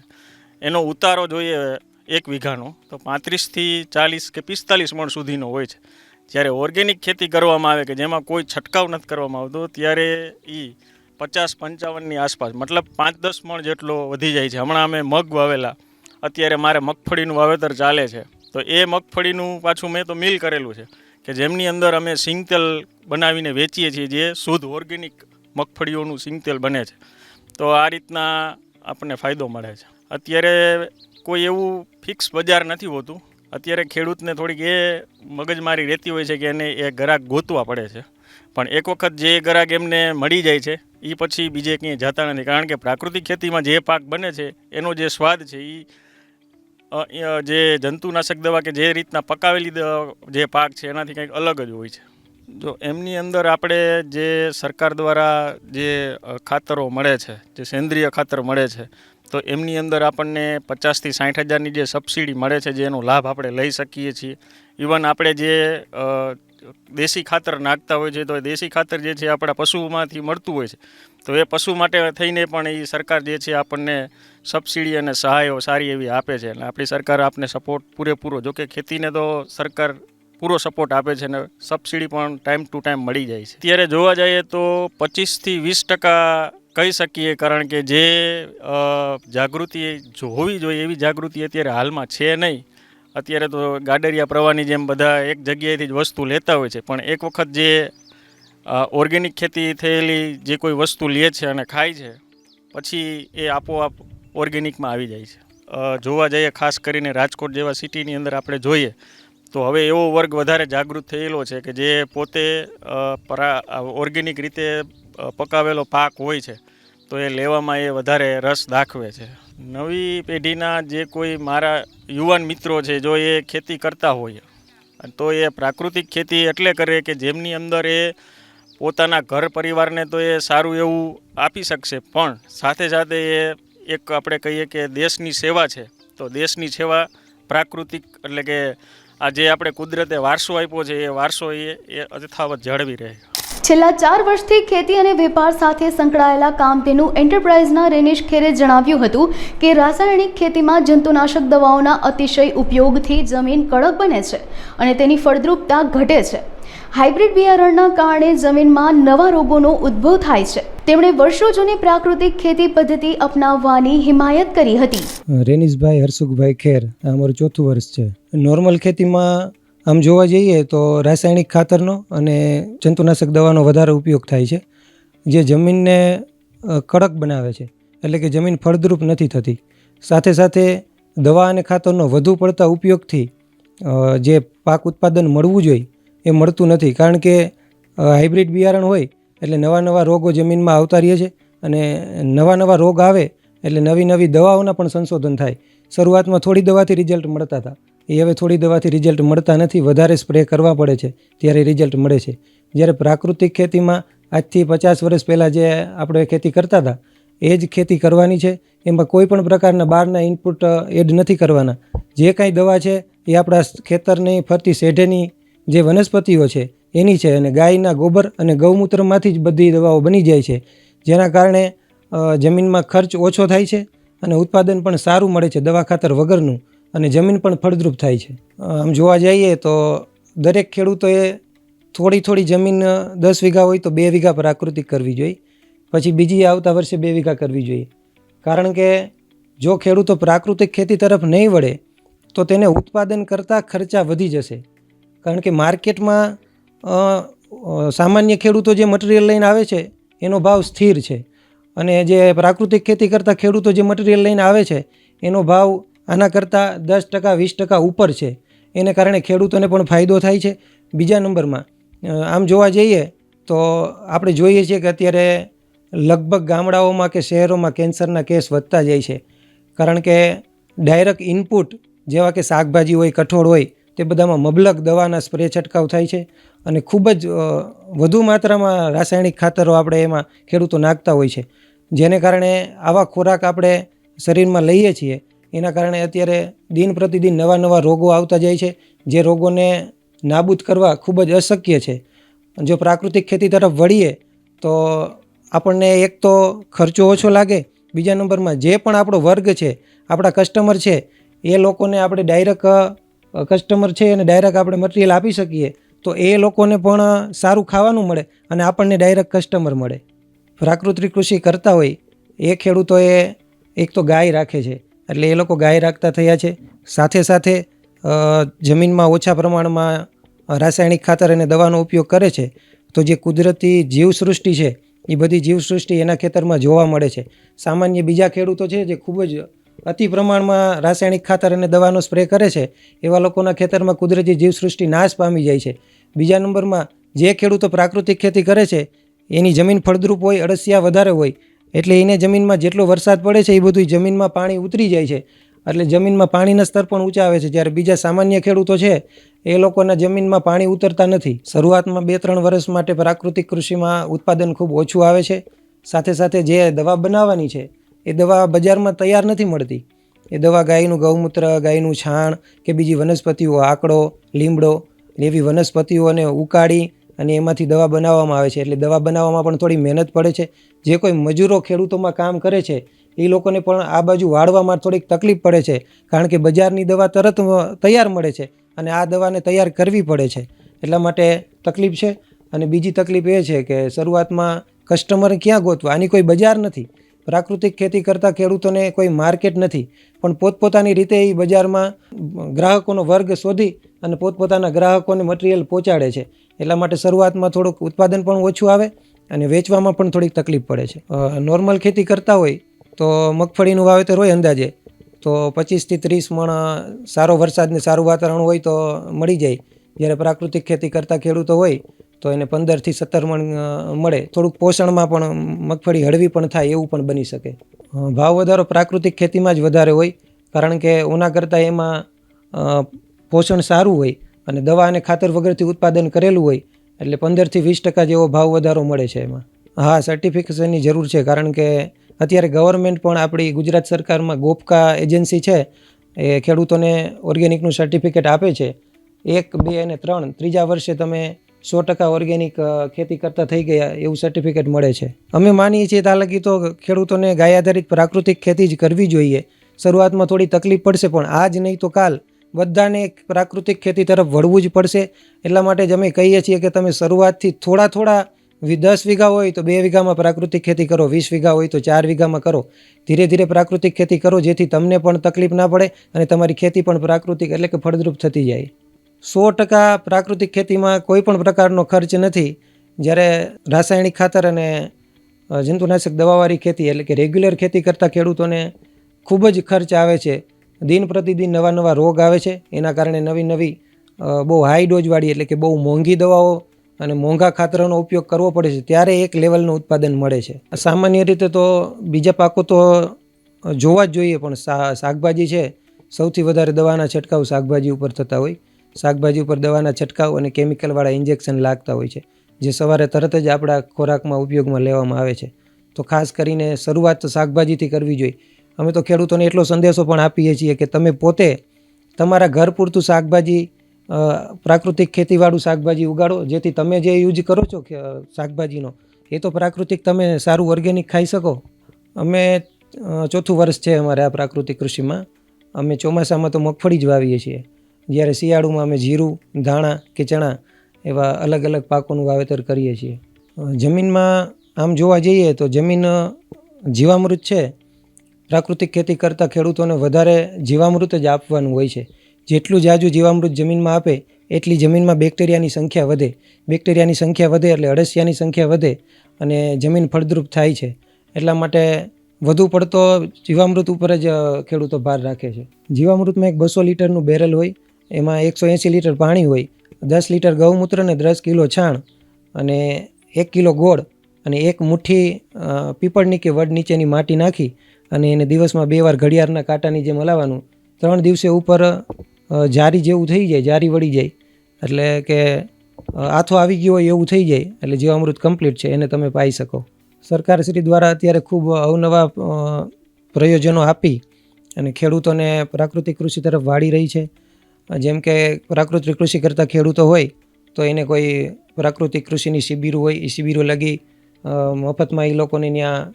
એનો ઉતારો જોઈએ 1 વીઘાનો તો 35 થી 40 કે 45 મણ સુધીનો હોય છે. જ્યારે ઓર્ગેનિક ખેતી કરવામાં આવે કે જેમાં કોઈ છંટકાવ નથી કરવામાં આવતો ત્યારે એ 50-55ની આસપાસ મતલબ 5-10 મણ જેટલો વધી જાય છે. હમણાં અમે મગ વાવેલા, અત્યારે મારે મગફળીનું વાવેતર ચાલે છે, તો એ મગફળીનું પાછું મેં તો મિલ કરેલું છે કે જેમની અંદર અમે સિંગતેલ બનાવીને વેચીએ છીએ, જે શુદ્ધ ઓર્ગેનિક મગફળીઓનું સિંગતેલ બને છે. તો આ રીતના આપણને ફાયદો મળે છે. અત્યારે કોઈ એવું ફિક્સ બજાર નથી હોતું. અત્યારે ખેડૂતને થોડીક એ મગજમારી રહેતી હોય છે કે એને એ ગ્રાહક ગોતવા પડે છે, પણ એક વખત જે ગ્રાહક એમને મળી જાય છે એ પછી બીજે ક્યાંય જતા નથી. કારણ કે પ્રાકૃતિક ખેતીમાં જે પાક બને છે એનો જે સ્વાદ છે એ જે જંતુનાશક દવા કે જે રીતના પકાવેલી જે પાક છે એનાથી કંઈક અલગ જ હોય છે. જો એમની અંદર આપણે જે સરકાર દ્વારા જે ખાતરો મળે છે, જે સેન્દ્રિય ખાતર મળે છે, તો એમની અંદર આપણને 50,000 થી 60,000ની જે સબસિડી મળે છે, જેનો લાભ આપણે લઈ શકીએ છીએ. ઇવન આપણે જે દેશી ખાતર નાખતા હોય છે, તો એ દેશી ખાતર જે છે આપણા પશુઓમાંથી મળતું હોય છે, તો એ પશુ માટે થઈને પણ એ સરકાર જે છે આપણને સબસિડી અને સહાયો સારી એવી આપે છે. અને આપણી સરકાર આપને સપોર્ટ પૂરેપૂરો, જોકે ખેતીને તો સરકાર પૂરો સપોર્ટ આપે છે અને સબસિડી પણ ટાઈમ ટુ ટાઈમ મળી જાય છે. અત્યારે જોવા જઈએ તો 25 થી 20% કહી શકીએ, કારણ કે જે જાગૃતિ હોવી જોઈએ એવી જાગૃતિ અત્યારે હાલમાં છે નહીં. અત્યારે તો ગાડરિયા પ્રવાહની જેમ બધા એક જગ્યાએથી જ વસ્તુ લેતા હોય છે, પણ એક વખત જે ઓર્ગેનિક ખેતી થયેલી જે કોઈ વસ્તુ લે છે અને ખાય છે, પછી એ આપોઆપ ઓર્ગેનિકમાં આવી જાય છે. જોવા જઈએ ખાસ કરીને રાજકોટ જેવા સિટીની અંદર આપણે જોઈએ તો હવે એવો વર્ગ વધારે જાગૃત થયેલો છે કે જે પોતે ઓર્ગેનિક રીતે પકાવેલો પાક હોય છે તો એ લેવામાં એ વધારે રસ દાખવે છે. નવી પેઢીના જે કોઈ મારા યુવાન મિત્રો છે, જો એ ખેતી કરતા હોય તો એ પ્રાકૃતિક ખેતી એટલે કરે કે જેમની અંદર એ પોતાના ઘર પરિવારને તો એ સારું એવું આપી શકશે, પણ સાથે સાથે એ એક આપણે કહીએ કે દેશની સેવા છે, તો દેશની સેવા પ્રાકૃતિક એટલે કે આ જે આપણે કુદરતે વારસો આપ્યો છે એ વારસો એ યથાવત જાળવી રહે. છેલ્લા 4 વર્ષથી ખેતી અને વેપાર સાથે સંકળાયેલા કામધેનુ એન્ટરપ્રાઇઝના રેનેશ ખેરે જણાવ્યું હતું કે રાસાયણિક ખેતીમાં જંતુનાશક દવાઓના અતિશય ઉપયોગથી જમીન કડક બને છે અને તેની ફળદ્રુપતા ઘટે છે. હાઇબ્રિડ બિયારણના કારણે જમીનમાં નવા રોગોનો ઉદ્ભવ થાય છે. તેમણે વર્ષો જૂની પ્રાકૃતિક ખેતી પદ્ધતિ અપનાવવાની હિમાયત કરી હતી. રેનીશભાઈ હરસુખભાઈ ખેર, આ અમારું 4થું વર્ષ છે. નોર્મલ ખેતીમાં આમ જોવા જઈએ તો રાસાયણિક ખાતરનો અને જંતુનાશક દવાનો વધારે ઉપયોગ થાય છે, જે જમીનને કડક બનાવે છે, એટલે કે જમીન ફળદ્રુપ નથી થતી. સાથે સાથે દવા અને ખાતરનો વધુ પડતા ઉપયોગથી જે પાક ઉત્પાદન મળવું જોઈએ એ મળતું નથી, કારણ કે હાઇબ્રિડ બિયારણ હોય એટલે નવા નવા રોગો જમીનમાં આવતા રહે છે અને નવા નવા રોગ આવે એટલે નવી નવી દવાઓના પણ સંશોધન થાય. શરૂઆતમાં થોડી દવાથી રિઝલ્ટ મળતા હતા, એ હવે થોડી દવાથી રિઝલ્ટ મળતા નથી, વધારે સ્પ્રે કરવા પડે છે ત્યારે રિઝલ્ટ મળે છે. જ્યારે પ્રાકૃતિક ખેતીમાં આજથી 50 વર્ષ પહેલાં જે આપણે ખેતી કરતા હતા એ જ ખેતી કરવાની છે. એમાં કોઈ પણ પ્રકારના બહારના ઇનપુટ એડ નથી કરવાના. જે કાંઈ દવા છે એ આપણા ખેતરની ફરતી શેઢેની જે વનસ્પતિઓ છે એની છે, અને ગાયના ગોબર અને ગૌમૂત્રમાંથી જ બધી દવાઓ બની જાય છે, જેના કારણે જમીનમાં ખર્ચ ઓછો થાય છે અને ઉત્પાદન પણ સારું મળે છે દવા ખાતર વગરનું, અને જમીન પણ ફળદ્રુપ થાય છે. આમ જોવા જઈએ તો દરેક ખેડૂતોએ થોડી થોડી જમીન 10 વીઘા હોય તો 2 વીઘા પ્રાકૃતિક કરવી જોઈએ, પછી બીજી આવતા વર્ષે 2 વીઘા કરવી જોઈએ. કારણ કે જો ખેડૂતો પ્રાકૃતિક ખેતી તરફ નહીં વળે તો તેને ઉત્પાદન કરતાં ખર્ચા વધી જશે. કારણ કે માર્કેટમાં સામાન્ય ખેડૂતો જે મટીરિયલ લઈને આવે છે એનો ભાવ સ્થિર છે, અને જે પ્રાકૃતિક ખેતી કરતા ખેડૂતો જે મટીરિયલ લઈને આવે છે એનો ભાવ આના કરતાં 10% 20% ઉપર છે. એને કારણે ખેડૂતોને પણ ફાયદો થાય છે. બીજા નંબરમાં આમ જોવા જઈએ તો આપણે જોઈએ છીએ કે અત્યારે લગભગ ગામડાઓમાં કે શહેરોમાં કેન્સરના કેસ વધતા જાય છે, કારણ કે ડાયરેક્ટ ઇનપુટ જેવા કે શાકભાજી હોય, કઠોળ હોય, તે બધામાં મબલક દવાના સ્પ્રે છંટકાવ થાય છે અને ખૂબ જ વધુ માત્રામાં રાસાયણિક ખાતરો આપણે એમાં ખેડૂતો નાખતા હોય છે, જેને કારણે આવા ખોરાક આપણે શરીરમાં લઈએ છીએ એના કારણે અત્યારે દિન પ્રતિદિન નવા નવા રોગો આવતા જાય છે, જે રોગોને નાબૂદ કરવા ખૂબ જ અશક્ય છે. જો પ્રાકૃતિક ખેતી તરફ વળીએ તો આપણને એક તો ખર્ચો ઓછો લાગે, બીજા નંબરમાં જે પણ આપણો વર્ગ છે, આપણા કસ્ટમર છે, એ લોકોને આપણે ડાયરેક્ટ કસ્ટમર છે અને ડાયરેક્ટ આપણે મટીરિયલ આપી શકીએ તો એ લોકોને પણ સારું ખાવાનું મળે અને આપણને ડાયરેક્ટ કસ્ટમર મળે. પ્રાકૃતિક કૃષિ કરતા હોય એ ખેડૂતોએ એક તો ગાય રાખે છે, એટલે એ લોકો ગાય રાખતા થયા છે. સાથે સાથે જમીનમાં ઓછા પ્રમાણમાં રાસાયણિક ખાતર અને દવાનો ઉપયોગ કરે છે, તો જે કુદરતી જીવસૃષ્ટિ છે એ બધી જીવસૃષ્ટિ એના ખેતરમાં જોવા મળે છે. સામાન્ય બીજા ખેડૂતો છે જે ખૂબ જ અતિ પ્રમાણમાં રાસાયણિક ખાતર અને દવાનો સ્પ્રે કરે છે, એવા લોકોના ખેતરમાં કુદરતી જીવસૃષ્ટિ નાશ પામી જાય છે. બીજા નંબરમાં જે ખેડૂતો પ્રાકૃતિક ખેતી કરે છે એની જમીન ફળદ્રુપ હોય, અળસિયા વધારે હોય, એટલે એને જમીનમાં જેટલો વરસાદ પડે છે એ બધું જમીનમાં પાણી ઉતરી જાય છે, એટલે જમીનમાં પાણીના સ્તર પણ ઊંચા આવે છે. જ્યારે બીજા સામાન્ય ખેડૂતો છે એ લોકોના જમીનમાં પાણી ઉતરતા નથી. શરૂઆતમાં 2-3 વર્ષ માટે પ્રાકૃતિક કૃષિમાં ઉત્પાદન ખૂબ ઓછું આવે છે. સાથે સાથે જે દવા બનાવવાની છે એ દવા બજારમાં તૈયાર નથી મળતી. એ દવા ગાયનું ગૌમૂત્ર, ગાયનું છાણ કે બીજી વનસ્પતિઓ, આકડો, લીમડો એવી વનસ્પતિઓને ઉકાળી અને એમાંથી દવા બનાવવામાં આવે છે. એટલે દવા બનાવવામાં પણ થોડી મહેનત પડે છે. જે કોઈ મજૂરો ખેડૂતોમાં કામ કરે છે એ લોકોને પણ આ બાજુ વાળવામાં થોડીક તકલીફ પડે છે, કારણ કે બજારની દવા તરત તૈયાર મળે છે અને આ દવાને તૈયાર કરવી પડે છે. એટલા માટે તકલીફ છે. અને બીજી તકલીફ એ છે કે શરૂઆતમાં કસ્ટમર ક્યાં ગોતવા, આની કોઈ બજાર નથી. પ્રાકૃતિક ખેતી કરતા ખેડૂતોને કોઈ માર્કેટ નથી, પણ પોતપોતાની રીતે એ બજારમાં ગ્રાહકોનો વર્ગ શોધી અને પોતપોતાના ગ્રાહકોને મટીરિયલ પહોંચાડે છે. એટલા માટે શરૂઆતમાં થોડુંક ઉત્પાદન પણ ઓછું આવે અને વેચવામાં પણ થોડીક તકલીફ પડે છે. નોર્મલ ખેતી કરતા હોય તો મગફળીનું વાવેતર હોય અંદાજે તો 25 થી 30 મણ સારો વરસાદ ને સારું વાતાવરણ હોય તો મળી જાય. જ્યારે પ્રાકૃતિક ખેતી કરતા ખેડૂતો હોય તો એને 15 થી 17 મણ મળે. થોડુંક પોષણમાં પણ મગફળી હળવી પણ થાય એવું પણ બની શકે. ભાવ વધારો પ્રાકૃતિક ખેતીમાં જ વધારે હોય, કારણ કે ઓના કરતાં એમાં પોષણ સારું હોય અને દવા અને ખાતર વગરથી ઉત્પાદન કરેલું હોય, એટલે 15 થી 20% જેવો ભાવ વધારો મળે છે એમાં. હા, સર્ટિફિકેશનની જરૂર છે, કારણ કે અત્યારે ગવર્મેન્ટ પણ આપણી ગુજરાત સરકારમાં ગોપકા એજન્સી છે એ ખેડૂતોને ઓર્ગેનિકનું સર્ટિફિકેટ આપે છે. 1, 2 અને 3 ત્રીજા વર્ષે તમે 100% ઓર્ગેનિક ખેતી કરતા થઈ ગયા એવું સર્ટિફિકેટ મળે છે. અમે માનીએ છીએ ત્યાં લગી તો ખેડૂતોને ગાય આધારિત પ્રાકૃતિક ખેતી જ કરવી જોઈએ. શરૂઆતમાં થોડી તકલીફ પડશે, પણ આજ નહીં તો કાલ બધાને પ્રાકૃતિક ખેતી તરફ વળવું જ પડશે. એટલા માટે જ અમે કહીએ છીએ કે તમે શરૂઆતથી થોડા 10 વીઘા હોય તો 2 વીઘામાં પ્રાકૃતિક ખેતી કરો, 20 વીઘા હોય તો 4 વીઘામાં કરો. ધીરે ધીરે પ્રાકૃતિક ખેતી કરો, જેથી તમને પણ તકલીફ ના પડે અને તમારી ખેતી પણ પ્રાકૃતિક એટલે કે ફળદ્રુપ થતી જાય. 100% પ્રાકૃતિક ખેતીમાં કોઈ પણ પ્રકારનો ખર્ચ નથી. જ્યારે રાસાયણિક ખાતર અને જંતુનાશક દવાવાળી ખેતી એટલે કે રેગ્યુલર ખેતી કરતા ખેડૂતોને ખૂબ જ ખર્ચ આવે છે. દિન પ્રતિદિન નવા રોગ આવે છે. એના કારણે નવી બહુ હાઈ ડોઝવાળી એટલે કે બહુ મોંઘી દવાઓ અને મોંઘા ખાતરોનો ઉપયોગ કરવો પડે છે, ત્યારે એક લેવલનું ઉત્પાદન મળે છે. સામાન્ય રીતે તો બીજા પાકો તો જોવા જ જોઈએ, પણ શાકભાજી છે સૌથી વધારે દવાના છંટકાવ શાકભાજી ઉપર થતા હોય. શાકભાજી ઉપર દવાના છંટકાવ અને કેમિકલવાળા ઇન્જેક્શન લાગતા હોય છે, જે સવારે તરત જ આપણા ખોરાકમાં ઉપયોગમાં લેવામાં આવે છે. તો ખાસ કરીને શરૂઆત તો શાકભાજીથી કરવી જોઈએ. અમે તો ખેડૂતોને એટલો સંદેશો પણ આપીએ છીએ કે તમે પોતે તમારા ઘર પૂરતું શાકભાજી, પ્રાકૃતિક ખેતીવાળું શાકભાજી ઉગાડો, જેથી તમે જે યુઝ કરો છો શાકભાજીનો એ તો પ્રાકૃતિક તમે સારું ઓર્ગેનિક ખાઈ શકો. અમે 4થું વર્ષ છે અમારે આ પ્રાકૃતિક કૃષિમાં. અમે ચોમાસામાં તો મગફળી જ વાવીએ છીએ, જ્યારે શિયાળુમાં અમે જીરું, ધાણા કે ચણા એવા અલગ અલગ પાકોનું વાવેતર કરીએ છીએ. જમીનમાં આમ જોવા જઈએ તો જમીન જીવામૃત છે. પ્રાકૃતિક ખેતી કરતા ખેડૂતોને વધારે જીવામૃત જ આપવાનું હોય છે. જેટલું જાજુ જીવામૃત જમીનમાં આપે એટલી જમીનમાં બેક્ટેરિયાની સંખ્યા વધે. બેક્ટેરિયાની સંખ્યા વધે એટલે અળસિયાની સંખ્યા વધે અને જમીન ફળદ્રુપ થાય છે. એટલા માટે વધુ પડતો જીવામૃત ઉપર જ ખેડૂતો ભાર રાખે છે. જીવામૃતમાં એક 200 લીટરનું બેરલ હોય, એમાં 180 લીટર પાણી હોય, 10 લીટર ગૌમૂત્ર અને 10 કિલો છાણ અને 1 કિલો ગોળ અને 1 મુઠ્ઠી પીપળની કે વડ નીચેની માટી નાખી અને એને દિવસમાં 2 વાર ઘડિયાળના કાંટાની જેમ હલાવવાનું. 3 દિવસે ઉપર જારી જેવું થઈ જાય, જારી વળી જાય એટલે કે આથો આવી ગયો હોય એવું થઈ જાય, એટલે જીવામૃત કમ્પ્લીટ છે, એને તમે પાઈ શકો. સરકારશ્રી દ્વારા અત્યારે ખૂબ અવનવા પ્રયોજનો આપી અને ખેડૂતોને પ્રાકૃતિક કૃષિ તરફ વાળી રહી છે. જેમ કે પ્રાકૃતિક કૃષિ કરતા ખેડૂતો હોય તો એને કોઈ પ્રાકૃતિક કૃષિની શિબિરો હોય, એ શિબિરો લગી મફતમાં એ લોકોને ત્યાં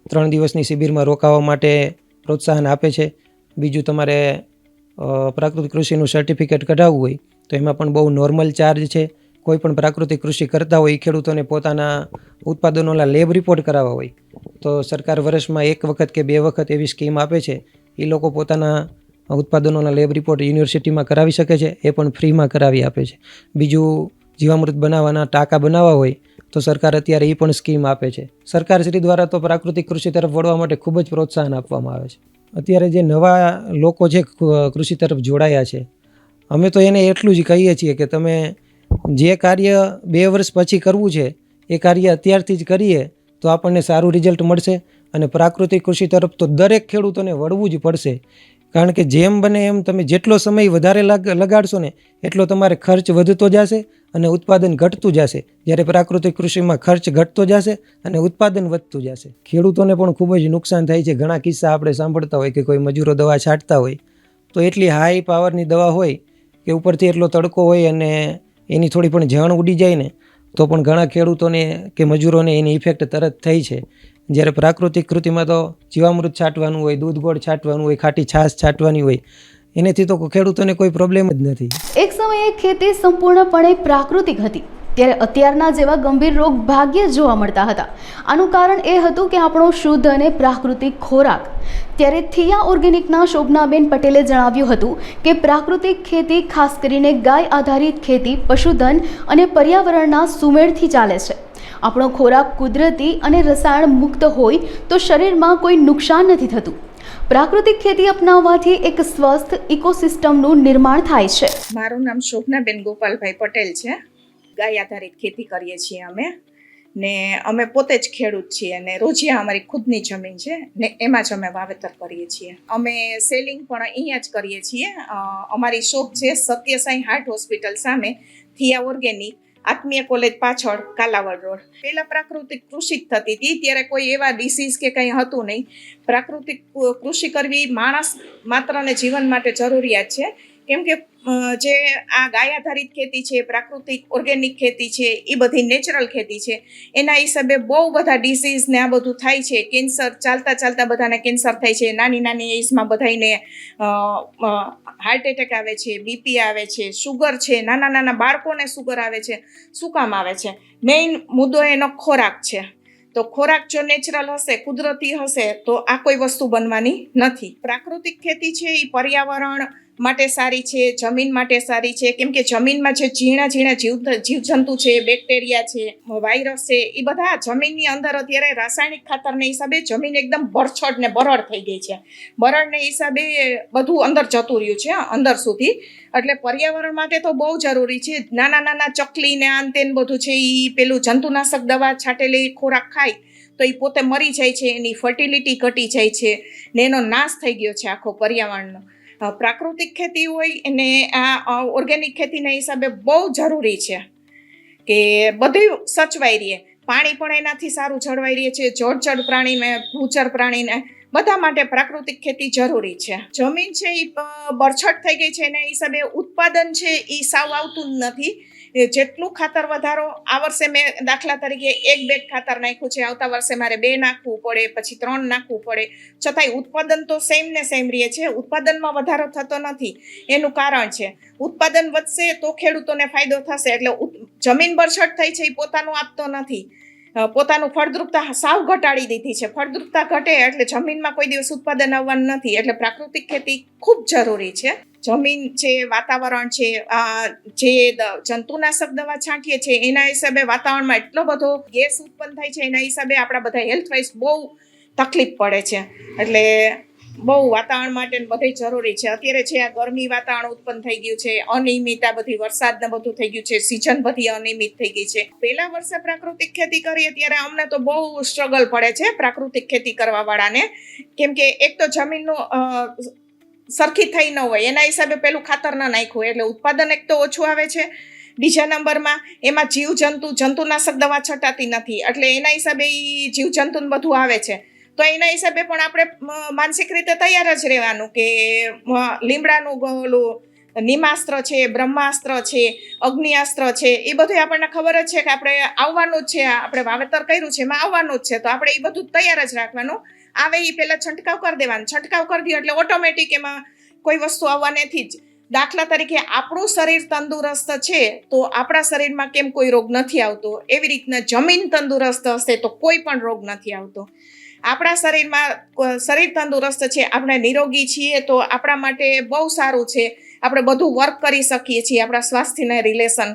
3 દિવસની શિબિરમાં રોકાવા માટે પ્રોત્સાહન આપે છે. બીજું તમારે પ્રાકૃતિક કૃષિનું સર્ટિફિકેટ કઢાવવું હોય તો એમાં પણ બહુ નોર્મલ ચાર્જ છે. કોઈ પણ પ્રાકૃતિક કૃષિ કરતા હોય એ ખેડૂતોને પોતાના ઉત્પાદનોના લેબ રિપોર્ટ કરાવવા હોય તો સરકાર વર્ષમાં 1 વખત કે 2 વખત એવી સ્કીમ આપે છે. એ લોકો પોતાના ઉત્પાદનોના લેબ રિપોર્ટ યુનિવર્સિટીમાં કરાવી શકે છે, એ પણ ફ્રીમાં કરાવી આપે છે. બીજું જીવામૃત બનાવવાના ટાંકા બનાવવા હોય તો તો સરકાર અત્યારે એ પણ સ્કીમ આપે છે. સરકારશ્રી દ્વારા તો પ્રાકૃતિક કૃષિ તરફ વળવા માટે ખૂબ જ પ્રોત્સાહન આપવામાં આવે છે. અત્યારે જે નવા લોકો છે કૃષિ તરફ જોડાયા છે, અમે તો એને એટલું જ કહીએ છીએ કે તમે જે કાર્ય 2 વર્ષ પછી કરવું છે એ કાર્ય અત્યારથી જ કરીએ તો આપણને સારું રિઝલ્ટ મળશે. અને પ્રાકૃતિક કૃષિ તરફ તો દરેક ખેડૂતોને વળવું જ પડશે, કારણ કે જેમ બને એમ તમે જેટલો સમય વધારે લગાડશો ને એટલો તમારે ખર્ચ વધતો જશે અને ઉત્પાદન ઘટતું જશે. જ્યારે પ્રાકૃતિક કૃષિમાં ખર્ચ ઘટતો જશે અને ઉત્પાદન વધતું જશે. ખેડૂતોને પણ ખૂબ જ નુકસાન થાય છે. ઘણા કિસ્સા આપણે સાંભળતા હોય કે કોઈ મજૂરો દવા છાંટતા હોય તો એટલી હાઈ પાવરની દવા હોય કે ઉપરથી એટલો તડકો હોય અને એની થોડી પણ જણ ઉડી જાય ને તો પણ ઘણા ખેડૂતોને કે મજૂરોને એની ઇફેક્ટ તરત થઈ છે. જ્યારે પ્રાકૃતિક કૃષિમાં તો જીવામૃત છાંટવાનું હોય, દૂધ ગોળ છાંટવાનું હોય, ખાટી છાશ છાંટવાની હોય, એનાથી તો ખેડૂતોને કોઈ પ્રોબ્લેમ જ નથી. એક સમયે ખેતી સંપૂર્ણપણે પ્રાકૃતિક હતી, ત્યારે અત્યારના જેવા ગંભીર રોગ ભાગ્યે જ જોવા મળતા હતા. આનું કારણ એ હતું કે આપણો શુદ્ધ અને પ્રાકૃતિક ખોરાક. ત્યારે થિયા ઓર્ગેનિકના શોભનાબેન પટેલે જણાવ્યું હતું કે પ્રાકૃતિક ખેતી ખાસ કરીને ગાય આધારિત ખેતી પશુધન અને પર્યાવરણના સુમેળથી ચાલે છે. આપણો ખોરાક કુદરતી અને રસાયણ મુક્ત હોય તો શરીરમાં કોઈ નુકસાન નથી થતું. પ્રાકૃતિક ખેતી અપનાવવાથી એક સ્વસ્થ ઇકોસિસ્ટમનું નિર્માણ થાય છે. મારું નામ શોભનાબેન ગોપાલભાઈ પટેલ છે. ગાય આધારિત ખેતી કરીએ છીએ અમે પોતે જ ખેડૂત છીએ અને રોજિયા અમારી ખુદની જમીન છે ને એમાં જ અમે વાવેતર કરીએ છીએ. અમે સેલિંગ પણ અહીંયા જ કરીએ છીએ. અમારી શોપ છે સત્ય સાઈ હાર્ટ હોસ્પિટલ સામે, થિયા ઓર્ગેનિક, આત્મીય કોલેજ પાછળ, કાલાવડ રોડ. પહેલાં પ્રાકૃતિક કૃષિ જ થતી હતી, ત્યારે કોઈ એવા ડિસીઝ કે કંઈ હતું નહીં. પ્રાકૃતિક કૃષિ કરવી માણસ માત્ર ને જીવન માટે જરૂરિયાત છે. કેમ કે જે આ ગાય આધારિત ખેતી છે, પ્રાકૃતિક ઓર્ગેનિક ખેતી છે, એ બધી નેચરલ ખેતી છે. એના હિસાબે બહુ બધા ડિસીઝ ને આ બધું થાય છે. કેન્સર ચાલતા બધાને કેન્સર થાય છે. નાની એજમાં બધાને હાર્ટ એટેક આવે છે, બીપી આવે છે, શુગર છે, નાના બાળકોને શુગર આવે છે. શું કામ આવે છે? મેઇન મુદ્દો એનો ખોરાક છે. તો ખોરાક જો નેચરલ હશે, કુદરતી હશે, તો આ કોઈ વસ્તુ બનવાની નથી. પ્રાકૃતિક ખેતી છે એ પર્યાવરણ માટે સારી છે, જમીન માટે સારી છે. કેમ કે જમીનમાં જે ઝીણા જીવજંતુ છે, બેક્ટેરિયા છે, વાયરસ છે, એ બધા જમીનની અંદર અત્યારે રાસાયણિક ખાતરને હિસાબે જમીન એકદમ બરછટ ને બરડ થઈ ગઈ છે. બરડને હિસાબે બધું અંદર જતું રહ્યું છે, અંદર સુધી. એટલે પર્યાવરણ માટે તો બહુ જરૂરી છે. નાના ચકલી ને આન તેન બધું છે એ પેલું જંતુનાશક દવા છાંટેલી ખોરાક ખાય તો એ પોતે મરી જાય છે, એની ફર્ટિલિટી ઘટી જાય છે ને એનો નાશ થઈ ગયો છે આખો પર્યાવરણનો. પ્રાકૃતિક ખેતી હોય અને આ ઓર્ગેનિક ખેતીના હિસાબે બહુ જરૂરી છે કે બધું સચવાઈ રહે. પાણી પણ એનાથી સારું જળવાઈ રહે છે. જળચર પ્રાણીને, ભૂચર પ્રાણીને બધા માટે પ્રાકૃતિક ખેતી જરૂરી છે. જમીન છે એ બરછટ થઈ ગઈ છે, એના હિસાબે ઉત્પાદન છે એ સાવ આવતું જ નથી. જેટલું ખાતર વધારો, આ વર્ષે મેં દાખલા તરીકે 1 બેગ ખાતર નાખ્યું છે, આવતા વર્ષે મારે 2 નાખવું પડે, પછી 3 નાખવું પડે, છતાંય ઉત્પાદન તો સેમ ને સેમ રહે છે. ઉત્પાદનમાં વધારો થતો નથી. એનું કારણ છે ઉત્પાદન વધશે તો ખેડૂતોને ફાયદો થશે. એટલે જમીન બરછટ થઈ છે એ પોતાનું આપતો નથી. પોતાનું ફળદ્રુપતા સાવ ઘટાડી દીધી છે. ફળદ્રુપતા ઘટે એટલે જમીનમાં કોઈ દિવસ ઉત્પાદન આવવાનું નથી. એટલે પ્રાકૃતિક ખેતી ખૂબ જરૂરી છે. જમીન છે, વાતાવરણ છે, જે જંતુનાશક દવા છાંટીએ છીએ એના હિસાબે વાતાવરણમાં એટલો બધો ગેસ ઉત્પન્ન થાય છે. એના હિસાબે આપણા બધા હેલ્થ વાઇઝ બહુ તકલીફ પડે છે. એટલે બહુ વાતાવરણ માટે બધે જરૂરી છે. અત્યારે છે આ ગરમી વાતાવરણ ઉત્પન્ન થઈ ગયું છે, અનિયમિત આ બધી વરસાદ ને બધું થઈ ગયું છે, સિઝન બધી અનિયમિત થઈ ગઈ છે. પહેલા વર્ષે પ્રાકૃતિક ખેતી કરીએ ત્યારે અમને તો બહુ સ્ટ્રગલ પડે છે પ્રાકૃતિક ખેતી કરવા વાળાને. કેમ કે એક તો જમીનનું સરખી થઈ ન હોય, એના હિસાબે પેલું ખાતર ન નાખ્યું એટલે ઉત્પાદન એક તો ઓછું આવે છે. બીજા નંબરમાં એમાં જંતુનાશક દવા છટાતી નથી, એટલે એના હિસાબે એ જીવજંતુ બધું આવે છે. તો એના હિસાબે પણ આપણે માનસિક રીતે તૈયાર જ રહેવાનું કે લીમડાનું ઓલું નિમાસ્ત્ર છે, બ્રહ્માસ્ત્ર છે, અગ્નિઅસ્ત્ર છે, એ બધું આપણને ખબર જ છે કે આપણે આવવાનું જ છે. આપણે વાવેતર કર્યું છે એમાં આવવાનું જ છે, તો આપણે એ બધું તૈયાર જ રાખવાનું. આવે એ પહેલાં છંટકાવ કરી દેવાનો. છંટકાવ કરી દો એટલે ઓટોમેટિક એમાં કોઈ વસ્તુ આવવાનેથી જ. દાખલા તરીકે આપણું શરીર તંદુરસ્ત છે તો આપણા શરીરમાં કેમ કોઈ રોગ નથી આવતો, એવી રીતના જમીન તંદુરસ્ત હશે તો કોઈ પણ રોગ નથી આવતો. આપણા શરીર તંદુરસ્ત છે, આપણે નિરોગી છીએ તો આપણા માટે બહુ સારું છે. આપણે બધું વર્ક કરી શકીએ છીએ આપણા સ્વાસ્થ્યના રિલેશન.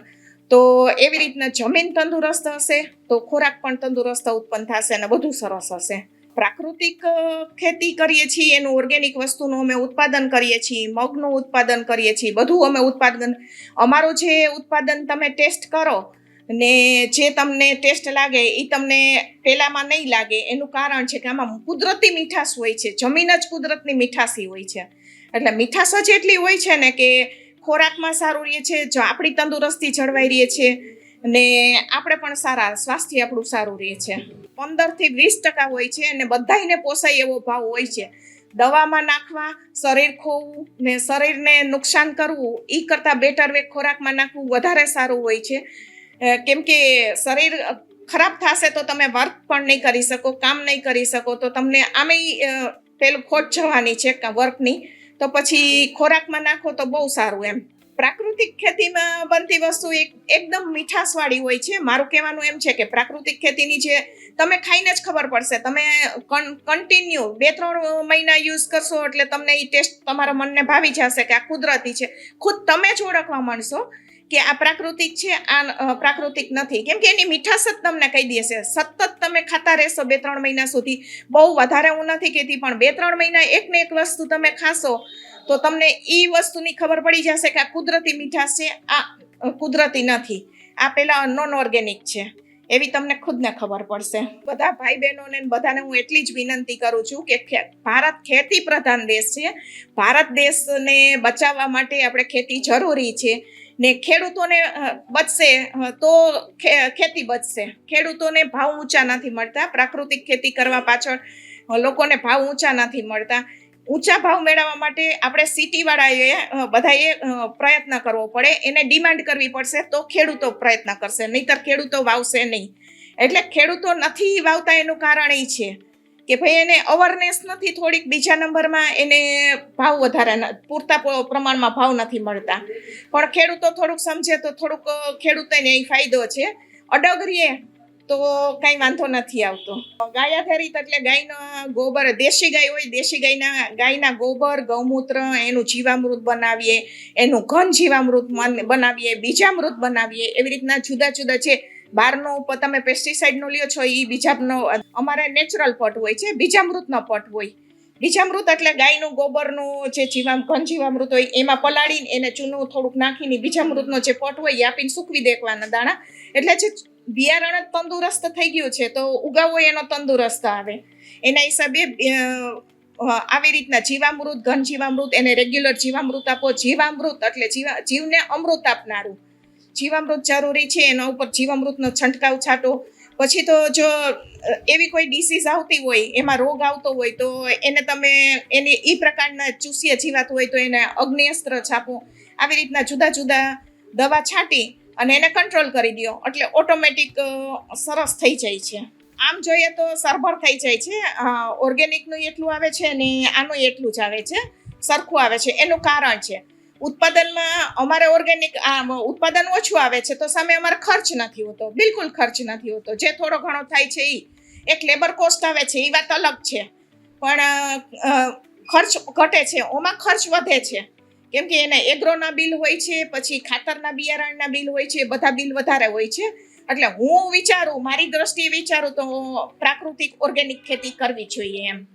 તો એવી રીતના જમીન તંદુરસ્ત હશે તો ખોરાક પણ તંદુરસ્ત ઉત્પન્ન થશે અને બધું સરસ હશે. પ્રાકૃતિક ખેતી કરીએ છીએ, એનું ઓર્ગેનિક વસ્તુનું અમે ઉત્પાદન કરીએ છીએ, મગનું ઉત્પાદન કરીએ છીએ, બધું અમે ઉત્પાદન, અમારું જે ઉત્પાદન તમે ટેસ્ટ કરો ને જે તમને ટેસ્ટ લાગે એ તમને પેલામાં નહીં લાગે, એનું કારણ છે કે આમાં કુદરતી મીઠાશ હોય છે, જમીન જ કુદરતની મીઠાશી હોય છે. એટલે મીઠાશ જ એટલી હોય છે ને કે ખોરાકમાં સારું રહે છે, જો આપણી તંદુરસ્તી જળવાઈ રહે છે ને આપણે પણ સારા, સ્વાસ્થ્ય આપણું સારું રહે છે. 15 થી 20% હોય છે અને બધાયને પોસાય એવો ભાવ હોય છે. દવામાં નાખવા, શરીર ખોવું ને શરીરને નુકસાન કરવું એ કરતાં બેટર વે ખોરાકમાં નાખવું વધારે સારું હોય છે. કેમ કે શરીર ખરાબ થશે તો તમે વર્ક પણ નહીં કરી શકો, કામ નહીં કરી શકો, તો તમને આમેય પેલું ખોટ જવાની છે વર્કની, તો પછી ખોરાકમાં નાખો તો બહુ સારું એમ. પ્રાકૃતિક ખેતીમાં બનતી વસ્તુ એકદમ મીઠાશવાળી હોય છે. મારું કહેવાનું એમ છે કે પ્રાકૃતિક ખેતીની જે તમે ખાઈને જ ખબર પડશે, તમે કન્ટિન્યુ 2-3 મહિના યુઝ કરશો એટલે તમને એ ટેસ્ટ તમારા મનને ભાવી જશે કે આ કુદરતી છે. ખુદ તમે જ ઓળખવા માંડશો કે આ પ્રાકૃતિક છે, આ પ્રાકૃતિક નથી, કેમ કે એની મીઠાશ જ તમને કહી દેશે. સતત તમે ખાતા રહેશો 2-3 મહિના સુધી, બહુ વધારે હું નથી કહેતી, પણ 2-3 મહિના એક ને એક વસ્તુ તમે ખાશો તો તમને એ વસ્તુની ખબર પડી જશે કે આ કુદરતી મીઠાશ છે, આ કુદરતી નથી, આ પેલા નોન ઓર્ગેનિક છે, એવી તમને ખુદને ખબર પડશે. બધા ભાઈ બહેનોને બધાને હું એટલી જ વિનંતી કરું છું કે ભારત ખેતી પ્રધાન દેશ છે. ભારત દેશને બચાવવા માટે આપણે ખેતી જરૂરી છે ને ખેડૂતોને બચશે તો ખેતી બચશે. ખેડૂતોને ભાવ ઊંચા નથી મળતા, પ્રાકૃતિક ખેતી કરવા પાછળ લોકોને ભાવ ઊંચા નથી મળતા. ઊંચા ભાવ મેળવવા માટે આપણે સિટીવાળાએ બધાએ પ્રયત્ન કરવો પડે, એને ડિમાન્ડ કરવી પડશે તો ખેડૂતો પ્રયત્ન કરશે, નહીંતર ખેડૂતો વાવશે નહીં. એટલે ખેડૂતો નથી વાવતા એનું કારણ એ છે કે ભાઈ એને અવેરનેસ નથી, થોડીક બીજા નંબરમાં એને ભાવ વધારે પૂરતા પ્રમાણમાં ભાવ નથી મળતા. પણ ખેડૂતો થોડુંક સમજે તો થોડુંક ખેડૂતોને એ ફાયદો છે. અડગ રહીએ તો કાંઈ વાંધો નથી આવતો. ગાય આધારિત એટલે ગાયના ગોબર, દેશી ગાય હોય, દેશી ગાયના ગોબર, ગૌમૂત્ર, એનું જીવામૃત બનાવીએ, એનું ઘન જીવામૃત બનાવીએ, બીજામૃત બનાવીએ, એવી રીતના જુદા જુદા છે. બહારનો તમે પેસ્ટિસાઇડનો લ્યો છો એ બીજાનો, અમારે નેચરલ પટ હોય છે, બીજામૃતનો પટ હોય. બીજામૃત એટલે ગાયનું ગોબરનું જે ઘન જીવામૃત હોય એમાં પલાળીને એને ચૂનું થોડુંક નાખીને બીજામૃતનો જે પટ હોય એ આપીને સૂકવી દેવાના દાણા, એટલે જે બિયારણ જ તંદુરસ્ત થઈ ગયું છે તો ઉગાવો એનો તંદુરસ્ત આવે. એના હિસાબે આવી રીતના જીવામૃત, ઘન જીવામૃત, એને રેગ્યુલર જીવામૃત આપો. જીવામૃત એટલે જીવને અમૃત આપનારું જીવામૃત જરૂરી છે. એના ઉપર જીવામૃતનો છંટકાવ છાંટો. પછી તો જો એવી કોઈ ડિસીઝ આવતી હોય, એમાં રોગ આવતો હોય તો એને તમે એની એ પ્રકારના ચૂસ્ય જીવાત હોય તો એને અગ્નિઅસ્ત્ર છાપો. આવી રીતના જુદા જુદા દવા છાંટી અને એને કંટ્રોલ કરી દો એટલે ઓટોમેટિક સરસ થઈ જાય છે. આમ જોઈએ તો સરભર થઈ જાય છે. ઓર્ગેનિકનું એટલું આવે છે અને આનું એટલું જ આવે છે, સરખું આવે છે. એનું કારણ છે ઉત્પાદનમાં અમારે ઓર્ગેનિક ઉત્પાદન ઓછું આવે છે તો સામે અમારે ખર્ચ નથી હોતો, બિલકુલ ખર્ચ નથી હોતો. જે થોડો ઘણો થાય છે એ એક લેબર કોસ્ટ આવે છે, એ વાત અલગ છે, પણ ખર્ચ ઘટે છે, ઓમાં ખર્ચ વધે છે. કેમ કે એના એગ્રોના બિલ હોય છે, પછી ખાતરના બિયારણના બિલ હોય છે, બધા બિલ વધારે હોય છે. એટલે હું વિચારું, મારી દ્રષ્ટિએ વિચારું તો પ્રાકૃતિક ઓર્ગેનિક ખેતી કરવી જોઈએ એમ.